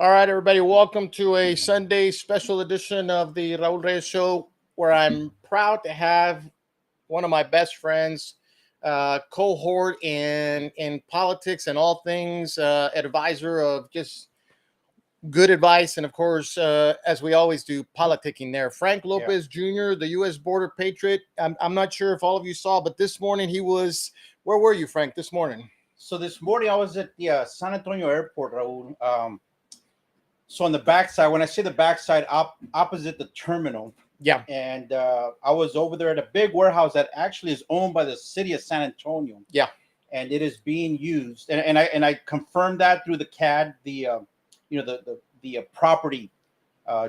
All right, everybody, welcome to a Sunday special edition of the Raul Reyes Show, where I'm proud to have one of my best friends, cohort in politics and all things, advisor of just good advice, and of course, as we always do, politicking there. Frank Lopez Jr., the U.S. border patriot. I'm not sure if all of you saw, but this morning he was. Where were you, Frank, this morning? So this morning I was at the San Antonio airport, Raul. So on the backside, when I say the backside, opposite the terminal. Yeah. And I was over there at a big warehouse that actually is owned by the city of San Antonio. Yeah. And it is being used, and I confirmed that through the CAD, the property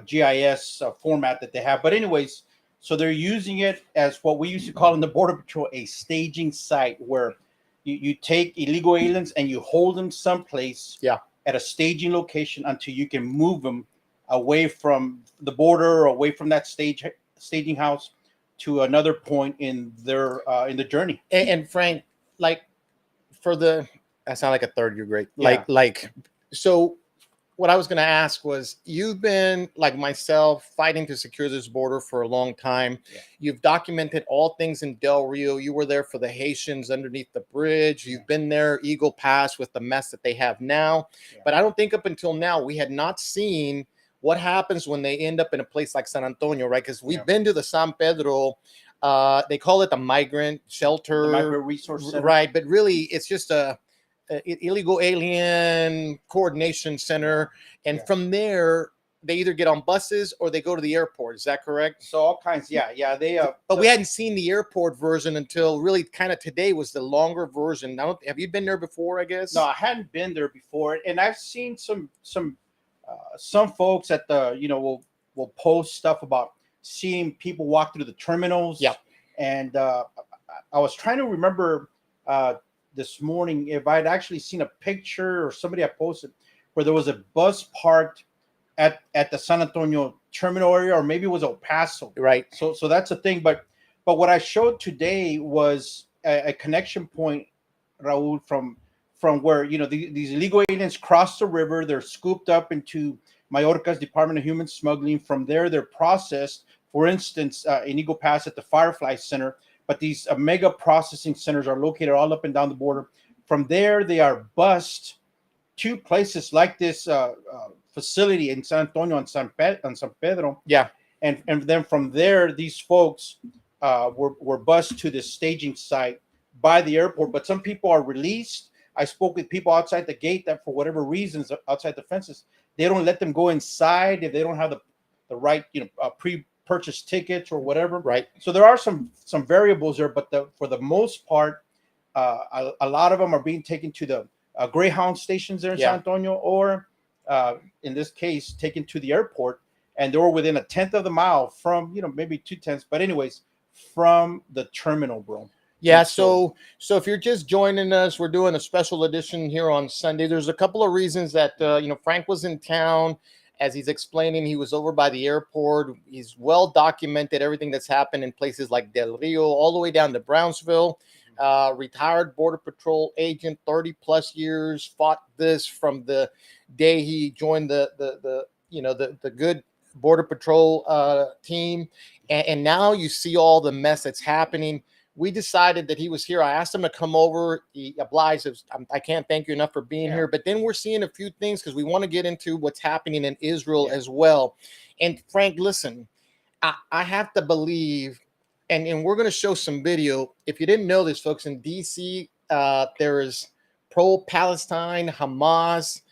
GIS format that they have. But anyways, so they're using it as what we used to call in the Border Patrol a staging site, where you take illegal aliens and you hold them someplace at a staging location until you can move them away from the border or away from that staging house to another point in the journey. And Frank, like, I sound like a third year grade. So what I was going to ask was, you've been, like myself, fighting to secure this border for a long time. Yeah. You've documented all things in Del Rio. You were there for the Haitians underneath the bridge. You've been there, Eagle Pass, with the mess that they have now. Yeah. But I don't think up until now we had not seen what happens when they end up in a place like San Antonio, right? Because we've been to the San Pedro. They call it the migrant shelter. The migrant resource center. Right, but really it's just a illegal alien coordination center, and from there they either get on buses or they go to the airport. Is that correct? So all kinds, they but we hadn't seen the airport version until really kind of today was the longer version. Now, have you been there before? I guess no, I hadn't been there before, and I've seen some folks at the will post stuff about seeing people walk through the terminals. And I was trying to remember this morning if I'd actually seen a picture or somebody had posted where there was a bus parked at the San Antonio terminal area, or maybe it was El Paso. Right. So that's a thing. But what I showed today was a connection point, Raul, from where these illegal aliens cross the river. They're scooped up into Mallorca's Department of Human Smuggling. From there, they're processed. For instance, in Eagle Pass at the Firefly Center. But these mega processing centers are located all up and down the border. From there, they are bused to places like this facility in San Antonio and San Pedro. Yeah. And then from there, these folks were bused to this staging site by the airport. But some people are released. I spoke with people outside the gate that, for whatever reasons, outside the fences, they don't let them go inside if they don't have the right, pre-purchase tickets or whatever. Right. So there are some variables there, but for the most part, a lot of them are being taken to the Greyhound stations there in San Antonio, or in this case, taken to the airport, and they were within a tenth of the mile from, maybe 2/10, but anyways, from the terminal, bro. Yeah, so if you're just joining us, we're doing a special edition here on Sunday. There's a couple of reasons that Frank was in town. As he's explaining, he was over by the airport. He's well documented everything that's happened in places like Del Rio, all the way down to Brownsville. Retired Border Patrol agent, 30 plus years, fought this from the day he joined the good Border Patrol team, and now you see all the mess that's happening. We decided that he was here. I asked him to come over. He obliged. I can't thank you enough for being here. But then we're seeing a few things because we want to get into what's happening in Israel as well. And Frank, listen, I have to believe, and we're going to show some video. If you didn't know this, folks, in D.C., there is pro-Palestine, Hamas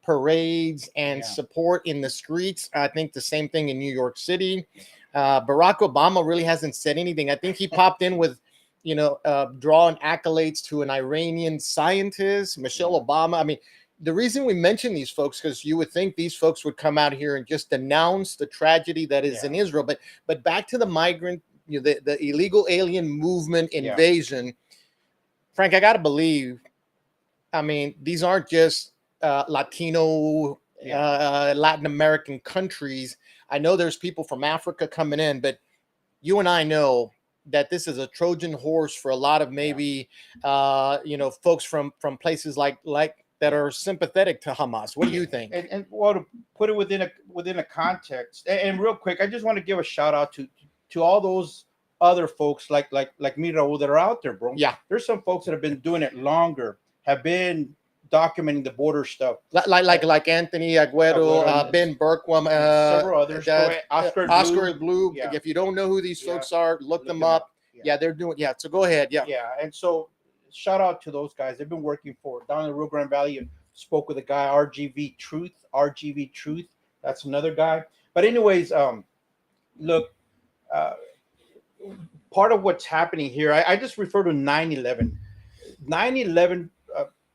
parades and support in the streets. I think the same thing in New York City. Barack Obama really hasn't said anything. I think he popped in with drawing accolades to an Iranian scientist, Michelle Obama. I mean, the reason we mention these folks, because you would think these folks would come out here and just denounce the tragedy that is in Israel. But back to the migrant, the illegal alien movement invasion. Frank, I got to believe, I mean, these aren't just Latino, Latin American countries. I know there's people from Africa coming in, but you and I know that this is a Trojan horse for a lot of maybe, folks from places like that are sympathetic to Hamas. What do you think? And well, to put it within a context, and real quick, I just want to give a shout out to all those other folks like me, Raul, that are out there, bro. Yeah, there's some folks that have been doing it longer, have been documenting the border stuff, like Anthony Aguero, Ben Berkwam, several others. Oscar Blue. Yeah. If you don't know who these Yeah. folks are, look them up. Yeah, they're doing. Yeah, so go ahead. Yeah, and so shout out to those guys. They've been working for down in the Rio Grande Valley. And spoke with a guy, RGV Truth. That's another guy. But anyways, look, part of what's happening here, I just refer to 9/11. 9/11,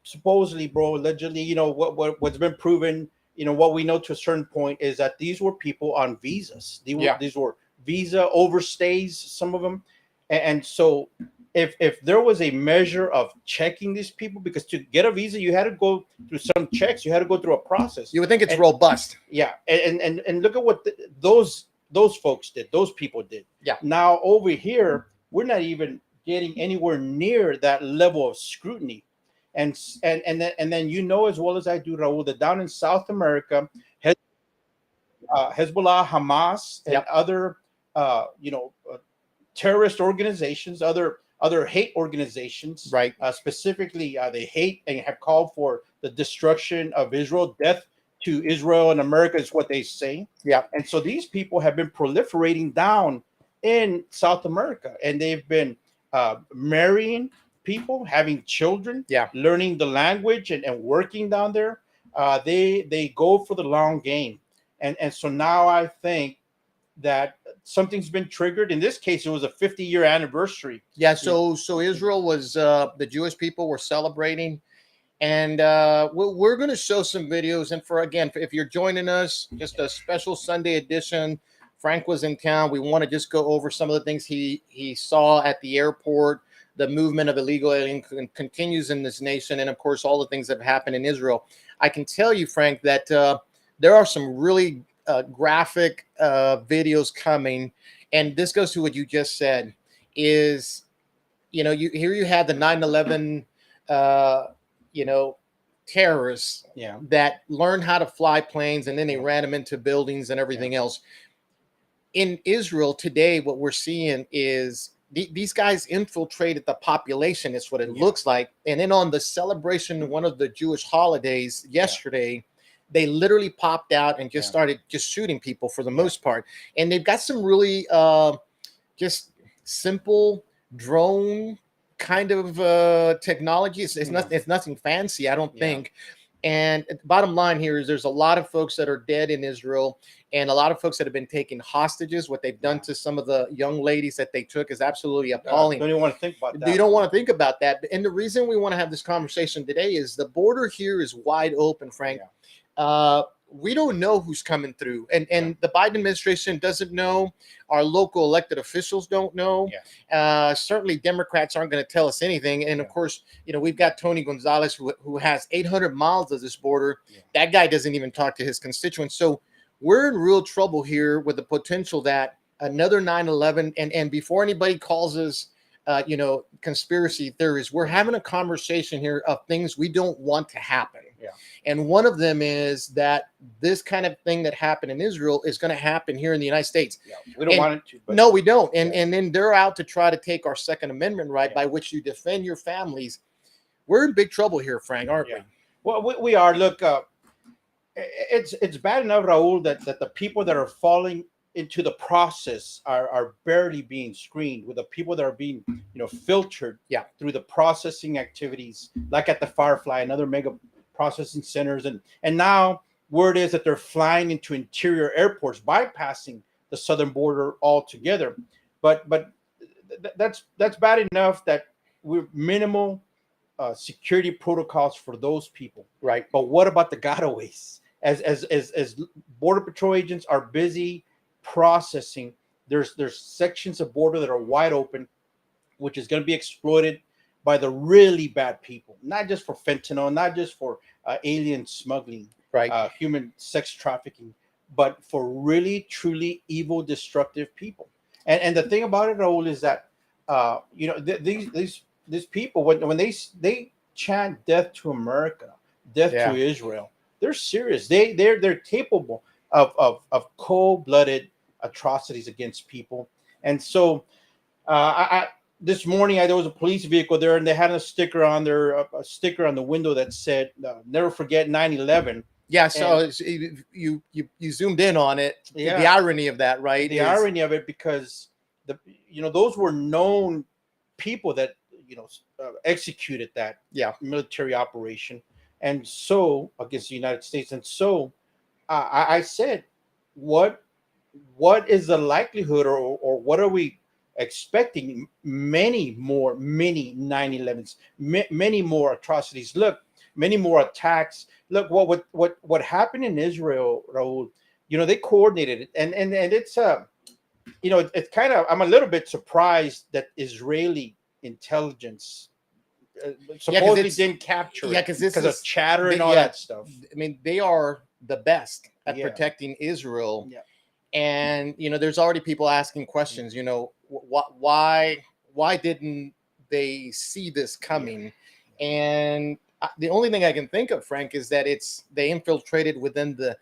supposedly, bro, allegedly, what's been proven, what we know to a certain point is that these were people on visas. These were visa overstays, some of them. And so if there was a measure of checking these people, because to get a visa, you had to go through some checks, you had to go through a process. You would think it's robust. Yeah. And look at what those folks did, those people did. Yeah. Now over here, we're not even getting anywhere near that level of scrutiny. And then as well as I do, Raul, that down in South America, Hezbollah, Hamas, and other terrorist organizations, other hate organizations, right? Specifically, they hate and have called for the destruction of Israel, death to Israel and America is what they say. Yeah. And so these people have been proliferating down in South America, and they've been marrying people, having children, learning the language and working down there. They go for the long game. And so now I think that something's been triggered. In this case, it was a 50-year anniversary. Yeah. So Israel was the Jewish people were celebrating, and we're going to show some videos. And if you're joining us, just a special Sunday edition. Frank was in town. We want to just go over some of the things he saw at the airport. The movement of illegal alien continues in this nation, and of course, all the things that have happened in Israel. I can tell you, Frank, that there are some really graphic videos coming, and this goes to what you just said. Is you had the 9/11 terrorists that learned how to fly planes, and then they ran them into buildings and everything else. In Israel today, what we're seeing is these guys infiltrated the population. It's what it looks like. And then on the celebration of one of the Jewish holidays yesterday, they literally popped out and just started just shooting people for the most part. And they've got some really just simple drone kind of technology. It's nothing fancy, I don't think. And the bottom line here is there's a lot of folks that are dead in Israel, and a lot of folks that have been taken hostages. What they've done to some of the young ladies that they took is absolutely appalling. Don't even want to think about that. You don't want to think about that. And the reason we want to have this conversation today is the border here is wide open, Frank. We don't know who's coming through, and the Biden administration doesn't know. Our local elected officials don't know. Certainly Democrats aren't going to tell us anything. And of course, we've got Tony Gonzalez who has 800 miles of this border. That guy doesn't even talk to his constituents. So we're in real trouble here with the potential that another 9/11, and before anybody calls us conspiracy theories, we're having a conversation here of things we don't want to happen. And one of them is that this kind of thing that happened in Israel is going to happen here in the United States. We don't want it to. But no, we don't. And then they're out to try to take our Second Amendment right by which you defend your families. We're in big trouble here, Frank, aren't we? Well, we are. Look, it's bad enough, Raul, that the people that are falling into the process are barely being screened, with the people that are being filtered through the processing activities, like at the Firefly and other mega processing centers, and now word is that they're flying into interior airports, bypassing the southern border altogether. But that's bad enough that we're minimal security protocols for those people, right? But what about the gotaways? As border patrol agents are busy processing, there's sections of border that are wide open, which is going to be exploited by the really bad people, not just for fentanyl, not just for alien smuggling, right? Human sex trafficking, but for really, truly evil, destructive people. And the thing about it, Raul, is that these people, when they chant "Death to America," death Yeah. to Israel. They're serious. They're capable of cold-blooded atrocities against people. And so I this morning there was a police vehicle there, and they had a sticker on there, a sticker on the window that said "Never forget 9/11." Yeah, so you zoomed in on it. Yeah. The irony of that, right? The irony of it, because those were known people that executed that military operation, and so against the United States. And so I said, what is the likelihood, or what are we expecting? Many 9/11s, many more atrocities. Look, many more attacks. Look what happened in Israel, Raul. They coordinated it, and it's it's kind of, I'm a little bit surprised that Israeli intelligence supposedly didn't capture it because of chatter and all that stuff. I mean, they are the best at Yeah. protecting Israel. Yeah. And there's already people asking questions. Why didn't they see this coming? And the only thing I can think of, Frank, is that they infiltrated within the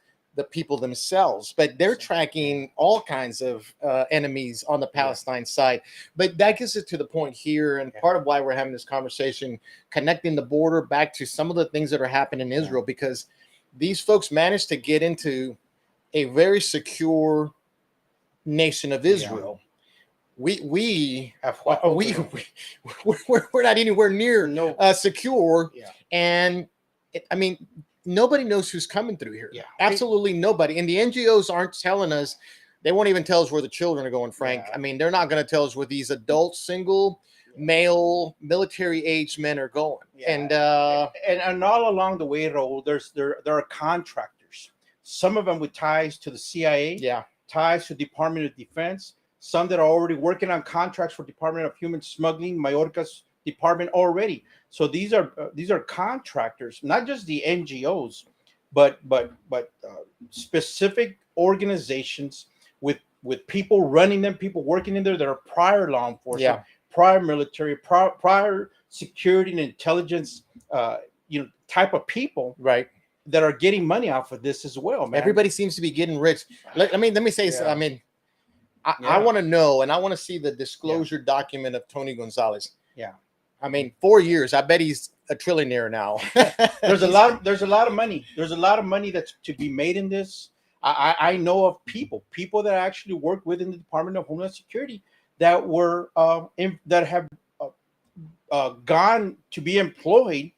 people themselves, but they're tracking all kinds of enemies on the Palestine side. But that gets it to the point here, and part of why we're having this conversation, connecting the border back to some of the things that are happening in Israel, because these folks managed to get into a very secure nation of Israel. We're not anywhere near secure. And I mean, nobody knows who's coming through here. Absolutely nobody. And the NGOs aren't telling us. They won't even tell us where the children are going, Frank. I mean, they're not going to tell us where these adult, single, male, military-age men are going. And all along the way, Raul, there are contractors. Some of them with ties to the CIA, ties to Department of Defense. Some that are already working on contracts for Department of Human Smuggling, Mayorkas department already. So these are contractors, not just the NGOs, but specific organizations with people running them, people working in there that are prior law enforcement, prior military, prior security and intelligence, type of people, right, that are getting money off of this as well, man. Everybody seems to be getting rich. Let me say something. I mean, I want to know, and I want to see the disclosure document of Tony Gonzalez. I mean, 4 years. I bet he's a trillionaire now. There's a lot of money. There's a lot of money that's to be made in this. I know of people that actually work within the Department of Homeland Security that were that have gone to be employed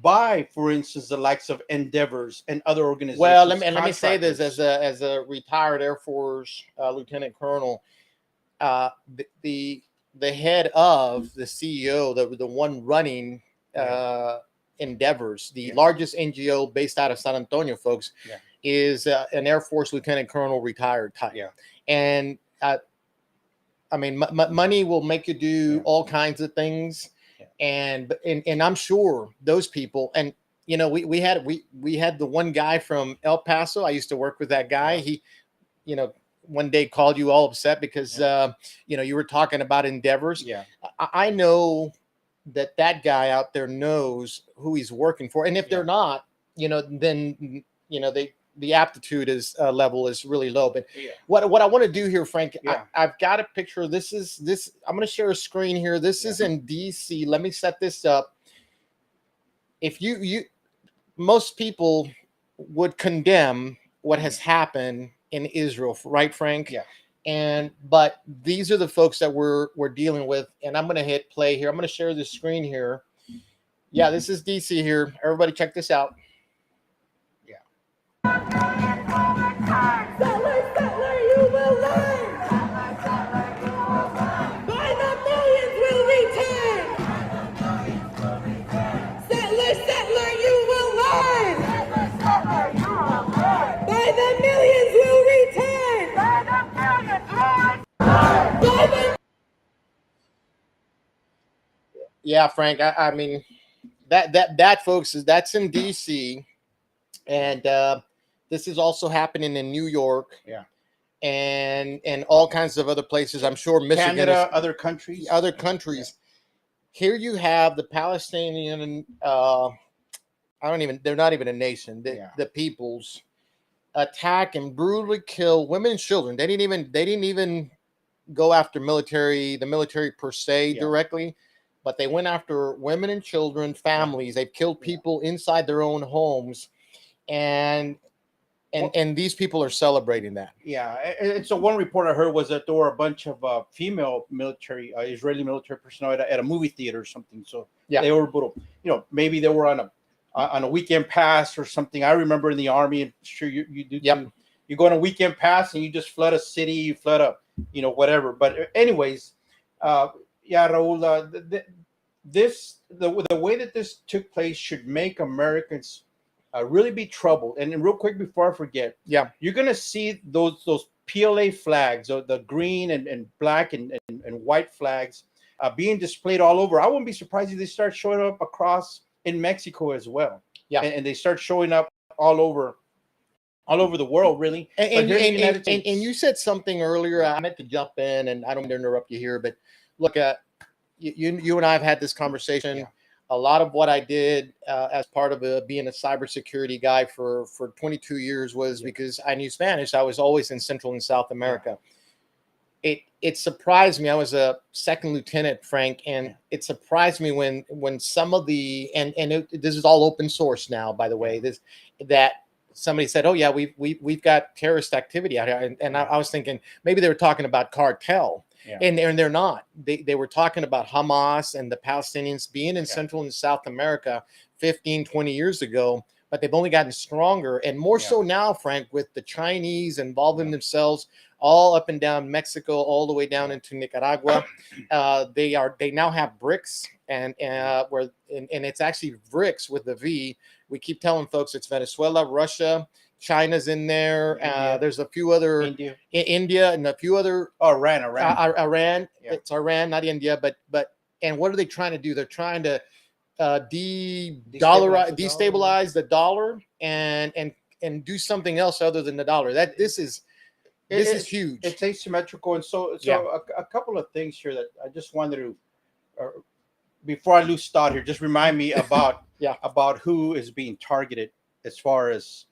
by, for instance, the likes of Endeavors and other organizations. Well, let me say this as a retired Air Force lieutenant colonel. The head of the CEO, the one running Endeavors, the largest NGO based out of San Antonio, folks, is an Air Force lieutenant colonel, retired type. And I mean, money will make you do all kinds of things. And I'm sure those people, and we had the one guy from El Paso. I used to work with that guy. He, one day called you all upset because you were talking about Endeavors. I know that guy out there knows who he's working for, and if they're not, then the aptitude level is really low. But what I want to do here, Frank, I've got a picture. This. I'm going to share a screen here. This is in DC. Let me set this up. If most people would condemn what has happened in Israel, right, Frank? But these are the folks that we're dealing with, and I'm going to hit play here. I'm going to share the screen here. This is DC here. Everybody, check this out. Settler, you will learn. By the millions will return. Settler, you will learn. By the millions will return. Yeah, Frank. I mean, that folks, that's in DC, and this is also happening in New York. And all kinds of other places. I'm sure Michigan, Canada, other countries. Here you have the Palestinian they're not even a nation. Yeah. The peoples attack and brutally kill women and children. They didn't even go after the military per se Yeah. directly, but they went after women and children, families. They've killed people inside their own homes, and and these people are celebrating that. Yeah, and so one report I heard was that there were a bunch of female military, Israeli military personnel at a movie theater or something. So Yeah. they were brutal. Maybe they were on a weekend pass or something. I remember in the army, and sure you do Yep. too. You go on a weekend pass and you just flood a city, you flood a whatever. But anyways, yeah, Raul, the way that this took place should make Americans really be troubled. And then real quick before I forget, Yeah. you're gonna see those PLA flags, or the green and black and white flags being displayed all over. I wouldn't be surprised if they start showing up across in Mexico as well. Yeah. And they start showing up all over the world, really. And you said something earlier. I meant to jump in, and I don't mean to interrupt you here, but look, you and I have had this conversation. Yeah. A lot of what I did as part of being a cybersecurity guy for 22 years was because I knew Spanish. I was always in Central and South America. It surprised me. I was a second lieutenant, Frank, and it surprised me when some of the this is all open source now, by the way. That somebody said, "Oh yeah, we've got terrorist activity out here," and I was thinking maybe they were talking about cartel. Yeah. And they're not. They were talking about Hamas and the Palestinians being in Central and South America 15, 20 years ago, but they've only gotten stronger and more so now, Frank, with the Chinese involving themselves all up and down Mexico, all the way down into Nicaragua. They now have BRICS, and it's actually BRICS with the V. We keep telling folks it's Venezuela, Russia, China's in there. There's a few other India and a few other Iran. Yeah. It's Iran, not India, but and what are they trying to do? They're trying to destabilize the dollar and do something else other than the dollar. This is huge. It's asymmetrical, and so a couple of things here that I just wanted to, before I lose thought here, just remind me about about who is being targeted as far as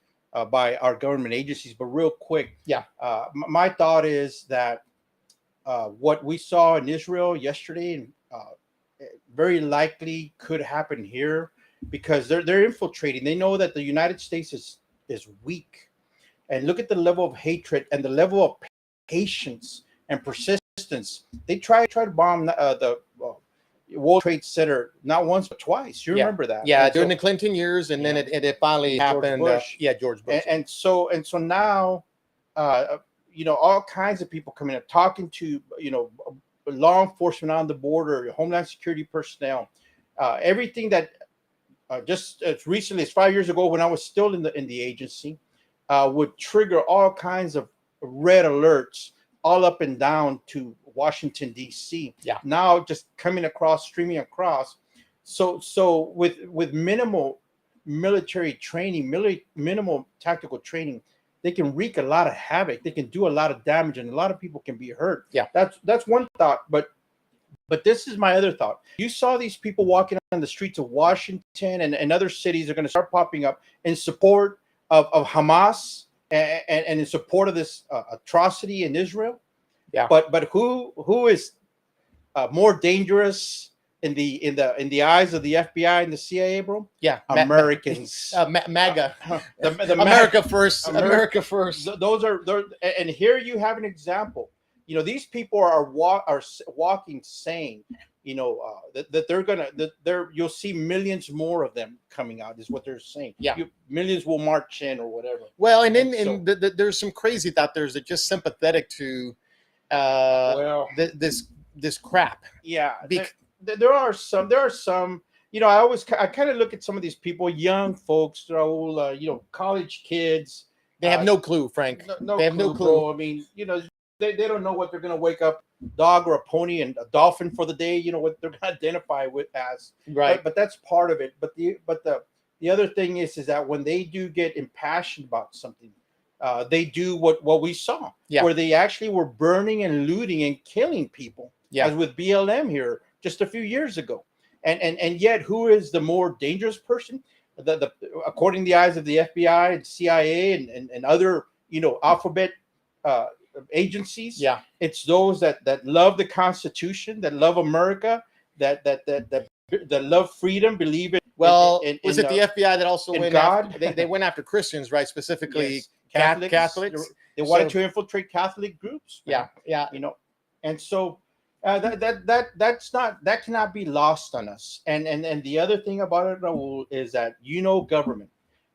by our government agencies. But real quick, my thought is that what we saw in Israel yesterday very likely could happen here, because they're infiltrating. They know that the United States is weak, and look at the level of hatred and the level of patience and persistence. They try to bomb the World Trade Center not once but twice. You remember that? Yeah, during the Clinton years, and then it finally happened. George Bush. And so now, all kinds of people coming up, talking to law enforcement on the border, Homeland Security personnel, everything that just as recently as 5 years ago, when I was still in the agency, would trigger all kinds of red alerts all up and down to Washington, D.C. Yeah. Now just streaming across. So with minimal military training, minimal tactical training, they can wreak a lot of havoc. They can do a lot of damage, and a lot of people can be hurt. Yeah. That's one thought. But this is my other thought. You saw these people walking on the streets of Washington and other cities are going to start popping up in support of Hamas and in support of this atrocity in Israel. Yeah. But who is more dangerous in the eyes of the FBI and the CIA, bro? Yeah, Americans. MAGA. America first. America first. Those are, and here you have an example. These people are walking sane. That you'll see millions more of them coming out, is what they're saying. Yeah, millions will march in or whatever. Well, and then there's some crazy thought there's that just sympathetic to this crap. Yeah, there are some. I kind of look at some of these people, young folks, Raul, college kids. They have no clue, Frank. They have no clue. Bro. I mean, they don't know what they're going to wake up, dog or a pony and a dolphin for the day. What they're going to identify with as. Right. But that's part of it. But the other thing is that when they do get impassioned about something, they do what we saw, where they actually were burning and looting and killing people, as with BLM here just a few years ago. And yet, who is the more dangerous person? the according to the eyes of the FBI and CIA and other alphabet agencies. Yeah. It's those that love the Constitution, that love America, that love freedom, believe in. Well, was it the FBI that also in went God? after, they went after Christians, right? Specifically, Yes, Catholics. They wanted So- to infiltrate Catholic groups. Man. Yeah. And so that cannot be lost on us. And the other thing about it, Raul, is that government,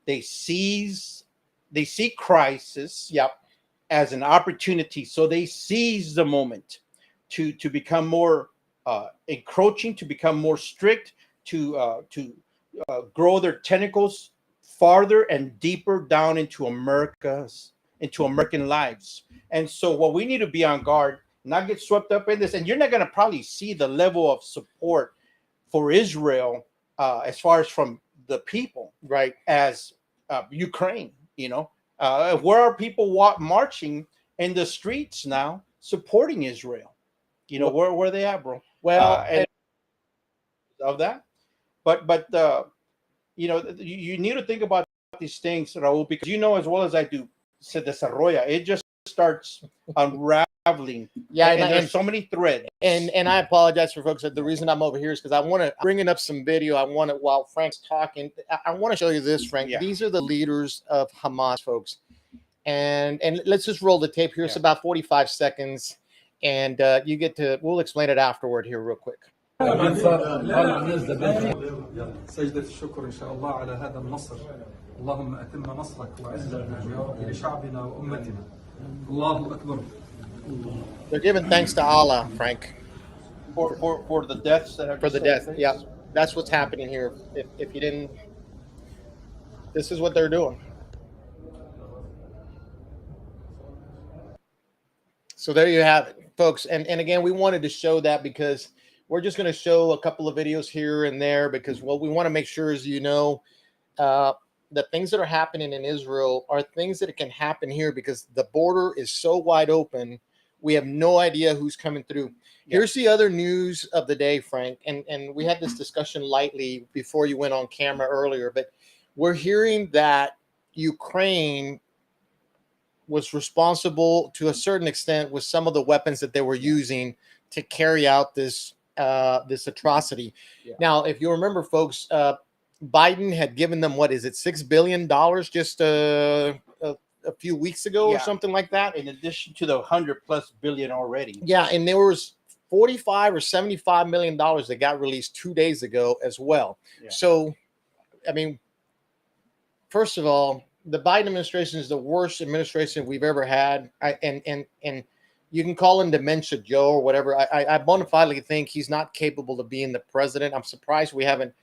they see crisis Yep. as an opportunity, so they seize the moment to become more encroaching, to become more strict, to grow their tentacles farther and deeper down into American lives. And so what we need to be on guard, not get swept up in this. And you're not going to probably see the level of support for Israel as far as from the people, Right. as Ukraine. Where are people marching in the streets now supporting Israel? Where are they at, bro? Well, And of that, but you need to think about these things, Raul, because as well as I do, se desarrolla. It just starts unraveling. yeah, and there's so many threads. And I apologize for folks. The reason I'm over here is because I want to bringing up some video. I want to, while Frank's talking, I want to show you this, Frank. Yeah. These are the leaders of Hamas, folks. And let's just roll the tape here. It's about 45 seconds, and we'll explain it afterward here real quick. سجدة الشكر إن شاء الله على هذا النصر. اللهم أتم نصرك وعزتك يا رب لشعبنا وأمتنا. الله أكبر. They're giving thanks to Allah, Frank, for the deaths that have for the death. Yeah, that's what's happening here. If you didn't, this is what they're doing. So there you have it, folks. And again, we wanted to show that because we're just going to show a couple of videos here and there because what we want to make sure is, the things that are happening in Israel are things that can happen here because the border is so wide open. We have no idea who's coming through. Yeah. Here's the other news of the day, Frank. And we had this discussion lightly before you went on camera earlier, but we're hearing that Ukraine was responsible to a certain extent with some of the weapons that they were using to carry out this atrocity. Yeah. Now, if you remember, folks, Biden had given them, what is it, $6 billion just a few weeks ago or something like that. In addition to the 100+ billion already. Yeah, and there was 45 or 75 million dollars that got released 2 days ago as well. Yeah. So, I mean, first of all, the Biden administration is the worst administration we've ever had. And you can call him Dementia Joe or whatever. I bona fidely think he's not capable of being the president. I'm surprised we haven't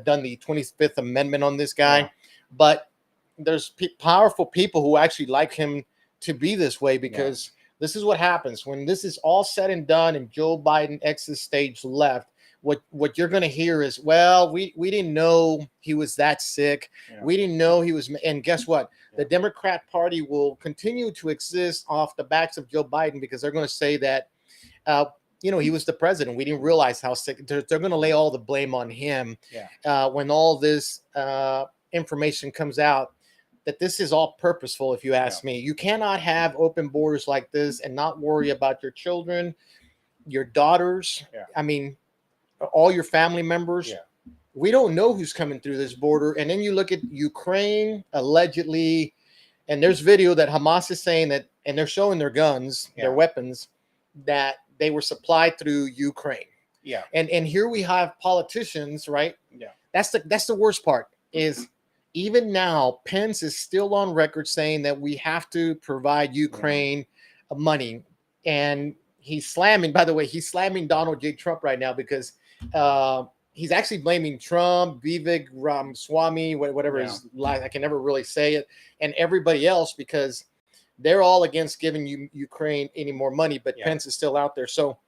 done the 25th Amendment on this guy. Yeah. But there's powerful people who actually like him to be this way because this is what happens when this is all said and done and Joe Biden exits stage left. What you're going to hear is, well, we didn't know he was that sick. Yeah. We didn't know he was. And guess what? The Democrat Party will continue to exist off the backs of Joe Biden because they're going to say that, he was the president. We didn't realize how sick. They're going to lay all the blame on him when all this information comes out. That this is all purposeful, if you ask me. You cannot have open borders like this and not worry about your children, your daughters. Yeah. I mean, all your family members. Yeah. We don't know who's coming through this border. And then you look at Ukraine, allegedly, and there's video that Hamas is saying that, and they're showing their guns, their weapons, that they were supplied through Ukraine. Yeah. And here we have politicians, right? Yeah. That's the worst part is even now, Pence is still on record saying that we have to provide Ukraine money. And he's slamming Donald J. Trump right now because he's actually blaming Trump, Vivek Ramaswamy, whatever his I can never really say it, and everybody else because they're all against giving Ukraine any more money, but Pence is still out there. So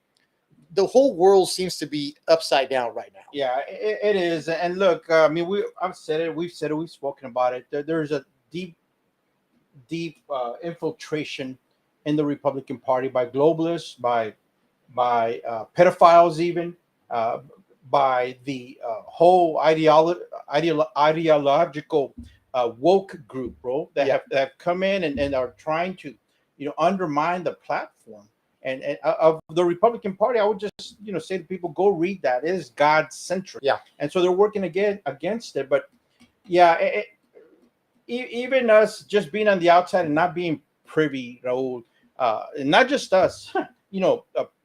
the whole world seems to be upside down right now. Yeah, it is. And look, I mean, we've spoken about it. There's a deep infiltration in the Republican Party by globalists, by pedophiles, even by the whole ideological woke group, bro, that have come in and are trying to, undermine the platform and of the Republican Party. I would just, say to people, go read that. It is God centric. Yeah. And so they're working against it. But yeah, even us just being on the outside and not being privy, Raul, and not just us,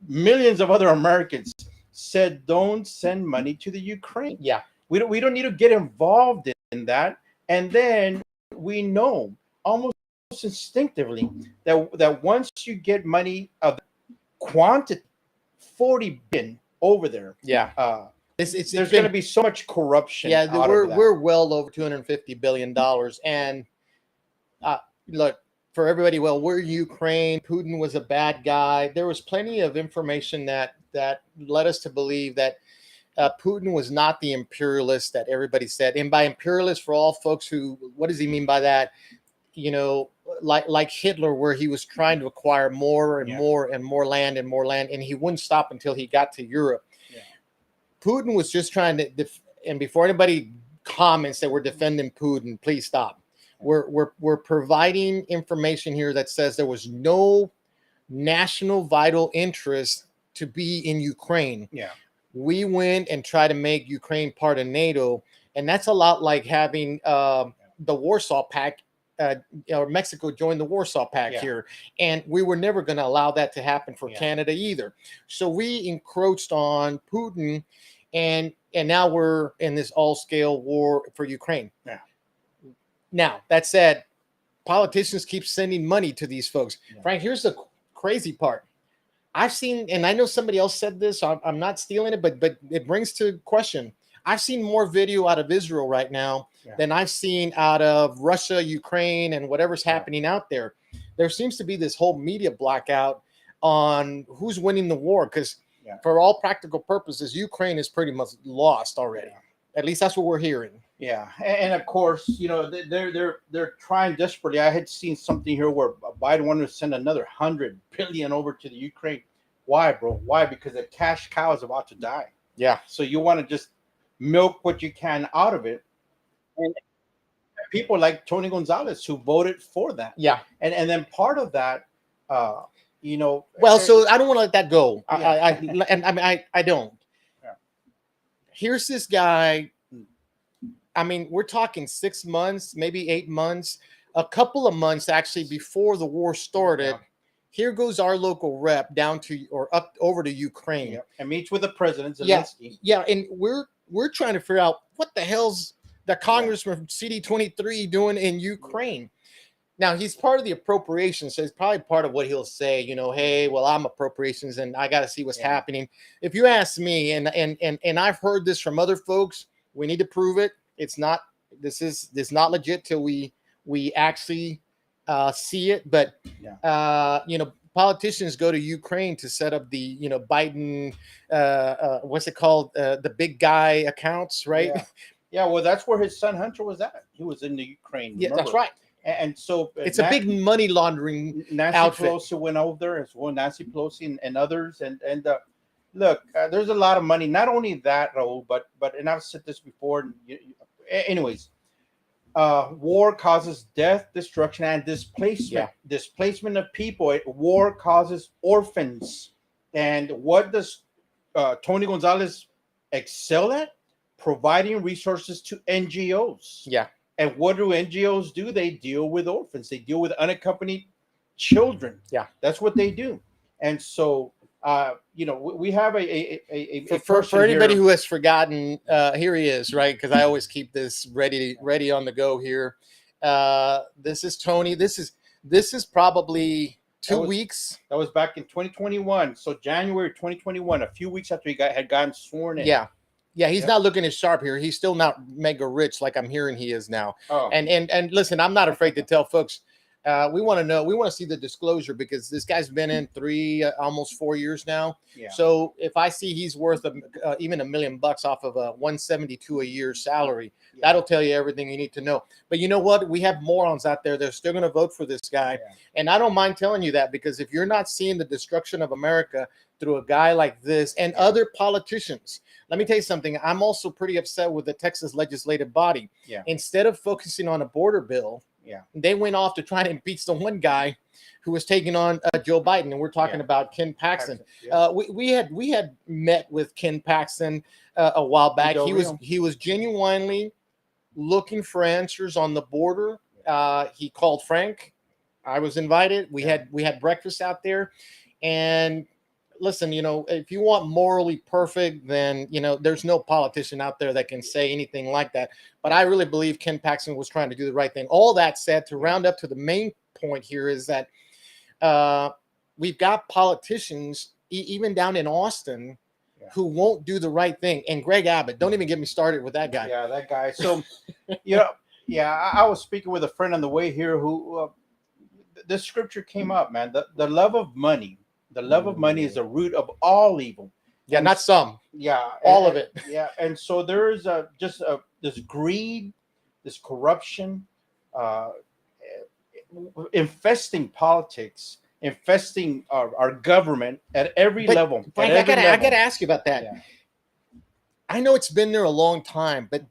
millions of other Americans said don't send money to the Ukraine. Yeah. We don't need to get involved in that. And then we know almost instinctively that once you get money of quantity, 40 billion over there, There's going to be so much corruption. Yeah, we're well over $250 billion. And look, for everybody, well, we're Ukraine. Putin was a bad guy. There was plenty of information that led us to believe that Putin was not the imperialist that everybody said. And by imperialist, for all folks who, what does he mean by that? Like Hitler, where he was trying to acquire more and more and more land, and he wouldn't stop until he got to Europe. Putin was just trying to, and before anybody comments that we're defending Putin, please stop. We're providing information here that says there was no national vital interest to be in Ukraine. Yeah, we went and tried to make Ukraine part of NATO, and that's a lot like having the Warsaw Pact. Mexico joined the Warsaw Pact here, and we were never going to allow that to happen for Canada either. So we encroached on Putin, and now we're in this all-scale war for Ukraine. Yeah. Now, that said, politicians keep sending money to these folks. Yeah. Frank, here's the crazy part. I've seen, and I know somebody else said this, so I'm not stealing it, but it brings to question. I've seen more video out of Israel right now than I've seen out of Russia, Ukraine, and whatever's happening out there. There seems to be this whole media blackout on who's winning the war, because for all practical purposes, Ukraine is pretty much lost already. At least that's what we're hearing. Yeah, and of course, they're trying desperately. I had seen something here where Biden wanted to send another 100 billion over to the Ukraine. Why, bro? Why? Because the cash cow is about to die. Yeah. So you want to just milk what you can out of it. And people like Tony Gonzalez who voted for that. Yeah. And then part of that, well, so I don't want to let that go. I don't. Yeah. Here's this guy. I mean, we're talking 6 months, maybe 8 months, a couple of months actually before the war started. Yeah. Here goes our local rep down to or up over to Ukraine and meets with the president, Zelensky. Yeah, and we're trying to figure out what the hell's the congressman from CD23 doing in Ukraine. Now, he's part of the appropriations, so it's probably part of what he'll say, hey, well, I'm appropriations and I got to see what's happening. If you ask me, and I've heard this from other folks, we need to prove it. It's not, this is not legit till we actually see it. But, politicians go to Ukraine to set up the, Biden, what's it called? The big guy accounts, right? Yeah. Well, that's where his son Hunter was at. He was in the Ukraine. Yeah, that's right. And so it's a big money laundering Nancy outfit. Pelosi went over there as well. Nancy Pelosi and others. And look, there's a lot of money. Not only that, Raul, but and I've said this before. Anyways, war causes death, destruction, and displacement. Yeah. Displacement of people. War causes orphans. And what does Tony Gonzalez excel at? Providing resources to NGOs. Yeah. And what do NGOs do? They deal with orphans. They deal with unaccompanied children. Yeah. That's what they do. And so, we have a for anybody who has forgotten, here he is, right? Because I always keep this ready on the go here. This is Tony. This is probably 2 weeks. That was back in 2021. So January 2021, a few weeks after he had gotten sworn in. Yeah, he's not looking as sharp here. He's still not mega rich like I'm hearing he is now. Oh. And listen, I'm not afraid to tell folks, We want to know. We want to see the disclosure because this guy's been in almost 4 years now. Yeah. So if I see he's worth even $1 million off of a 172 a year salary, Yeah. that'll tell you everything you need to know. But you know what? We have morons out there. They're still going to vote for this guy, Yeah. and I don't mind telling you that because if you're not seeing the destruction of America through a guy like this and other politicians, let me tell you something. I'm also pretty upset with the Texas legislative body. Yeah. Instead of focusing on a border bill, Yeah. they went off to try to impeach the one guy who was taking on Joe Biden, and we're talking about Ken Paxton. Yeah. We had met with Ken Paxton a while back. He was genuinely looking for answers on the border. He called Frank. I was invited. We had breakfast out there, and listen, if you want morally perfect, then there's no politician out there that can say anything like that. But I really believe Ken Paxton was trying to do the right thing. All that said, to round up to the main point here is that we've got politicians, even down in Austin, who won't do the right thing. And Greg Abbott, don't even get me started with that guy. Yeah, that guy. So, I was speaking with a friend on the way here who this scripture came up, man. The love of money. The love of money is the root of all evil. Yeah, and, not some. Yeah, all of it. Yeah, and so there is this greed, this corruption, infesting politics, infesting our government at every level. Frank, I gotta ask you about that. Yeah. I know it's been there a long time, but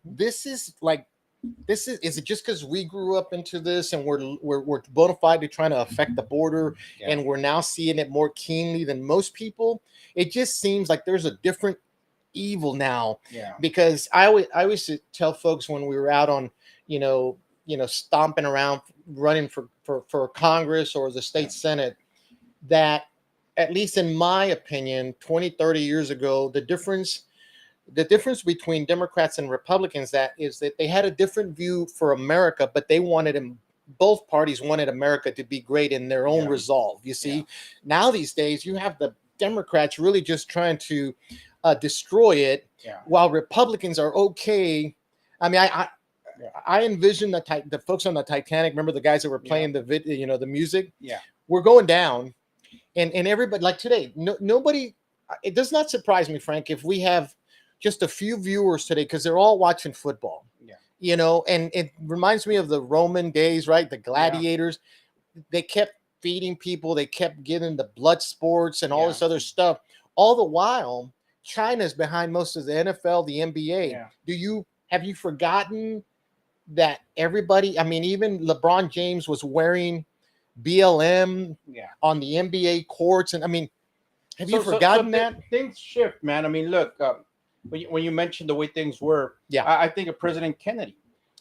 is it just because we grew up into this and we're bona fide to trying to affect the border and we're now seeing it more keenly than most people? It just seems like there's a different evil now. Yeah. Because I always tell folks when we were out on, stomping around, running for Congress or the state Senate, that at least in my opinion, 20, 30 years ago, the difference between Democrats and Republicans is that they had a different view for America, but both parties wanted America to be great in their own resolve. You see, now these days you have the Democrats really just trying to destroy it, while Republicans are okay. I mean, I envision the folks on the Titanic. Remember the guys that were playing the video, the music? Yeah, we're going down, and everybody, like today, nobody. It does not surprise me, Frank, if we have just a few viewers today because they're all watching football. Yeah. And it reminds me of the Roman days, right? The gladiators. They kept feeding people. They kept getting the blood sports and all this other stuff. All the while, China's behind most of the NFL, the NBA. Yeah. Have you forgotten that everybody, I mean, even LeBron James was wearing BLM on the NBA courts? And I mean, have you forgotten that? Things shift, man. I mean, look, when you mentioned the way things were, I think of President Kennedy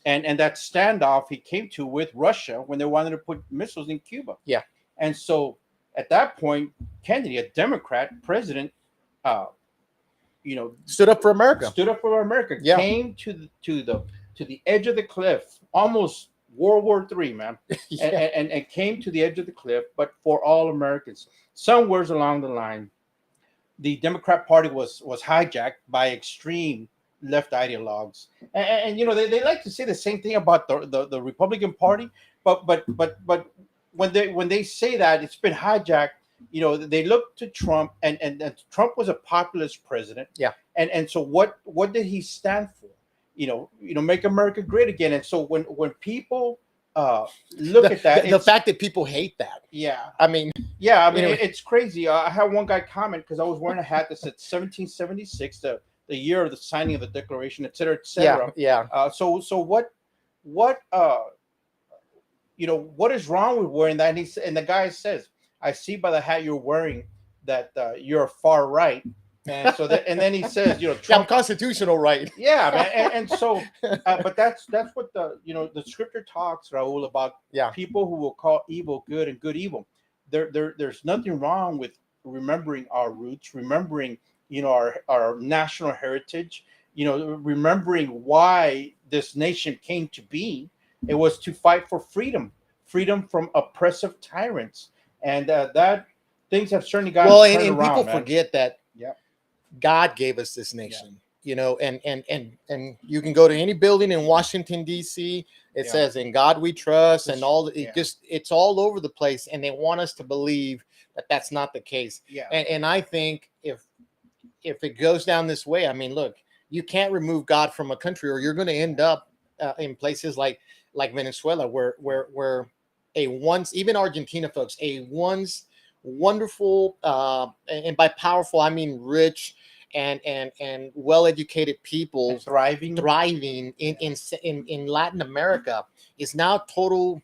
and that standoff he came to with Russia when they wanted to put missiles in Cuba. Yeah. And so at that point, Kennedy, a Democrat president, stood up for America. Yeah. Came to the edge of the cliff, almost World War III, man, and came to the edge of the cliff, but for all Americans. Somewhere along the line, the Democrat Party was hijacked by extreme left ideologues, and they like to say the same thing about the Republican Party, but when they say that it's been hijacked, they look to Trump, and Trump was a populist president, and so what did he stand for? Make America great again. And so when people look at that, the fact that people hate that, I mean, it's crazy. I had one guy comment because I was wearing a hat that said 1776, the year of the signing of the Declaration, et cetera, et cetera. So what is wrong with wearing that? And the guy says, I see by the hat you're wearing that you're far right. And so and then he says, Trump constitutional right. Yeah, man. And so, but that's what the scripture talks, Raul, about people who will call evil good and good evil. There's nothing wrong with remembering our roots, remembering, our national heritage, remembering why this nation came to be. It was to fight for freedom from oppressive tyrants. And that things have certainly gotten turned and around, people man. forget that God gave us this nation. you know, and you can go to any building in Washington D.C. It Yeah. says "In God We Trust," and all. It Yeah. just it's all over the place, and they want us to believe that that's not the case. Yeah. And I think if it goes down this way, I mean, look, you can't remove God from a country, or you're going to end up in places like Venezuela, where a once, even Argentina, folks, a once wonderful and by powerful I mean rich and well-educated people thriving in Latin America is now total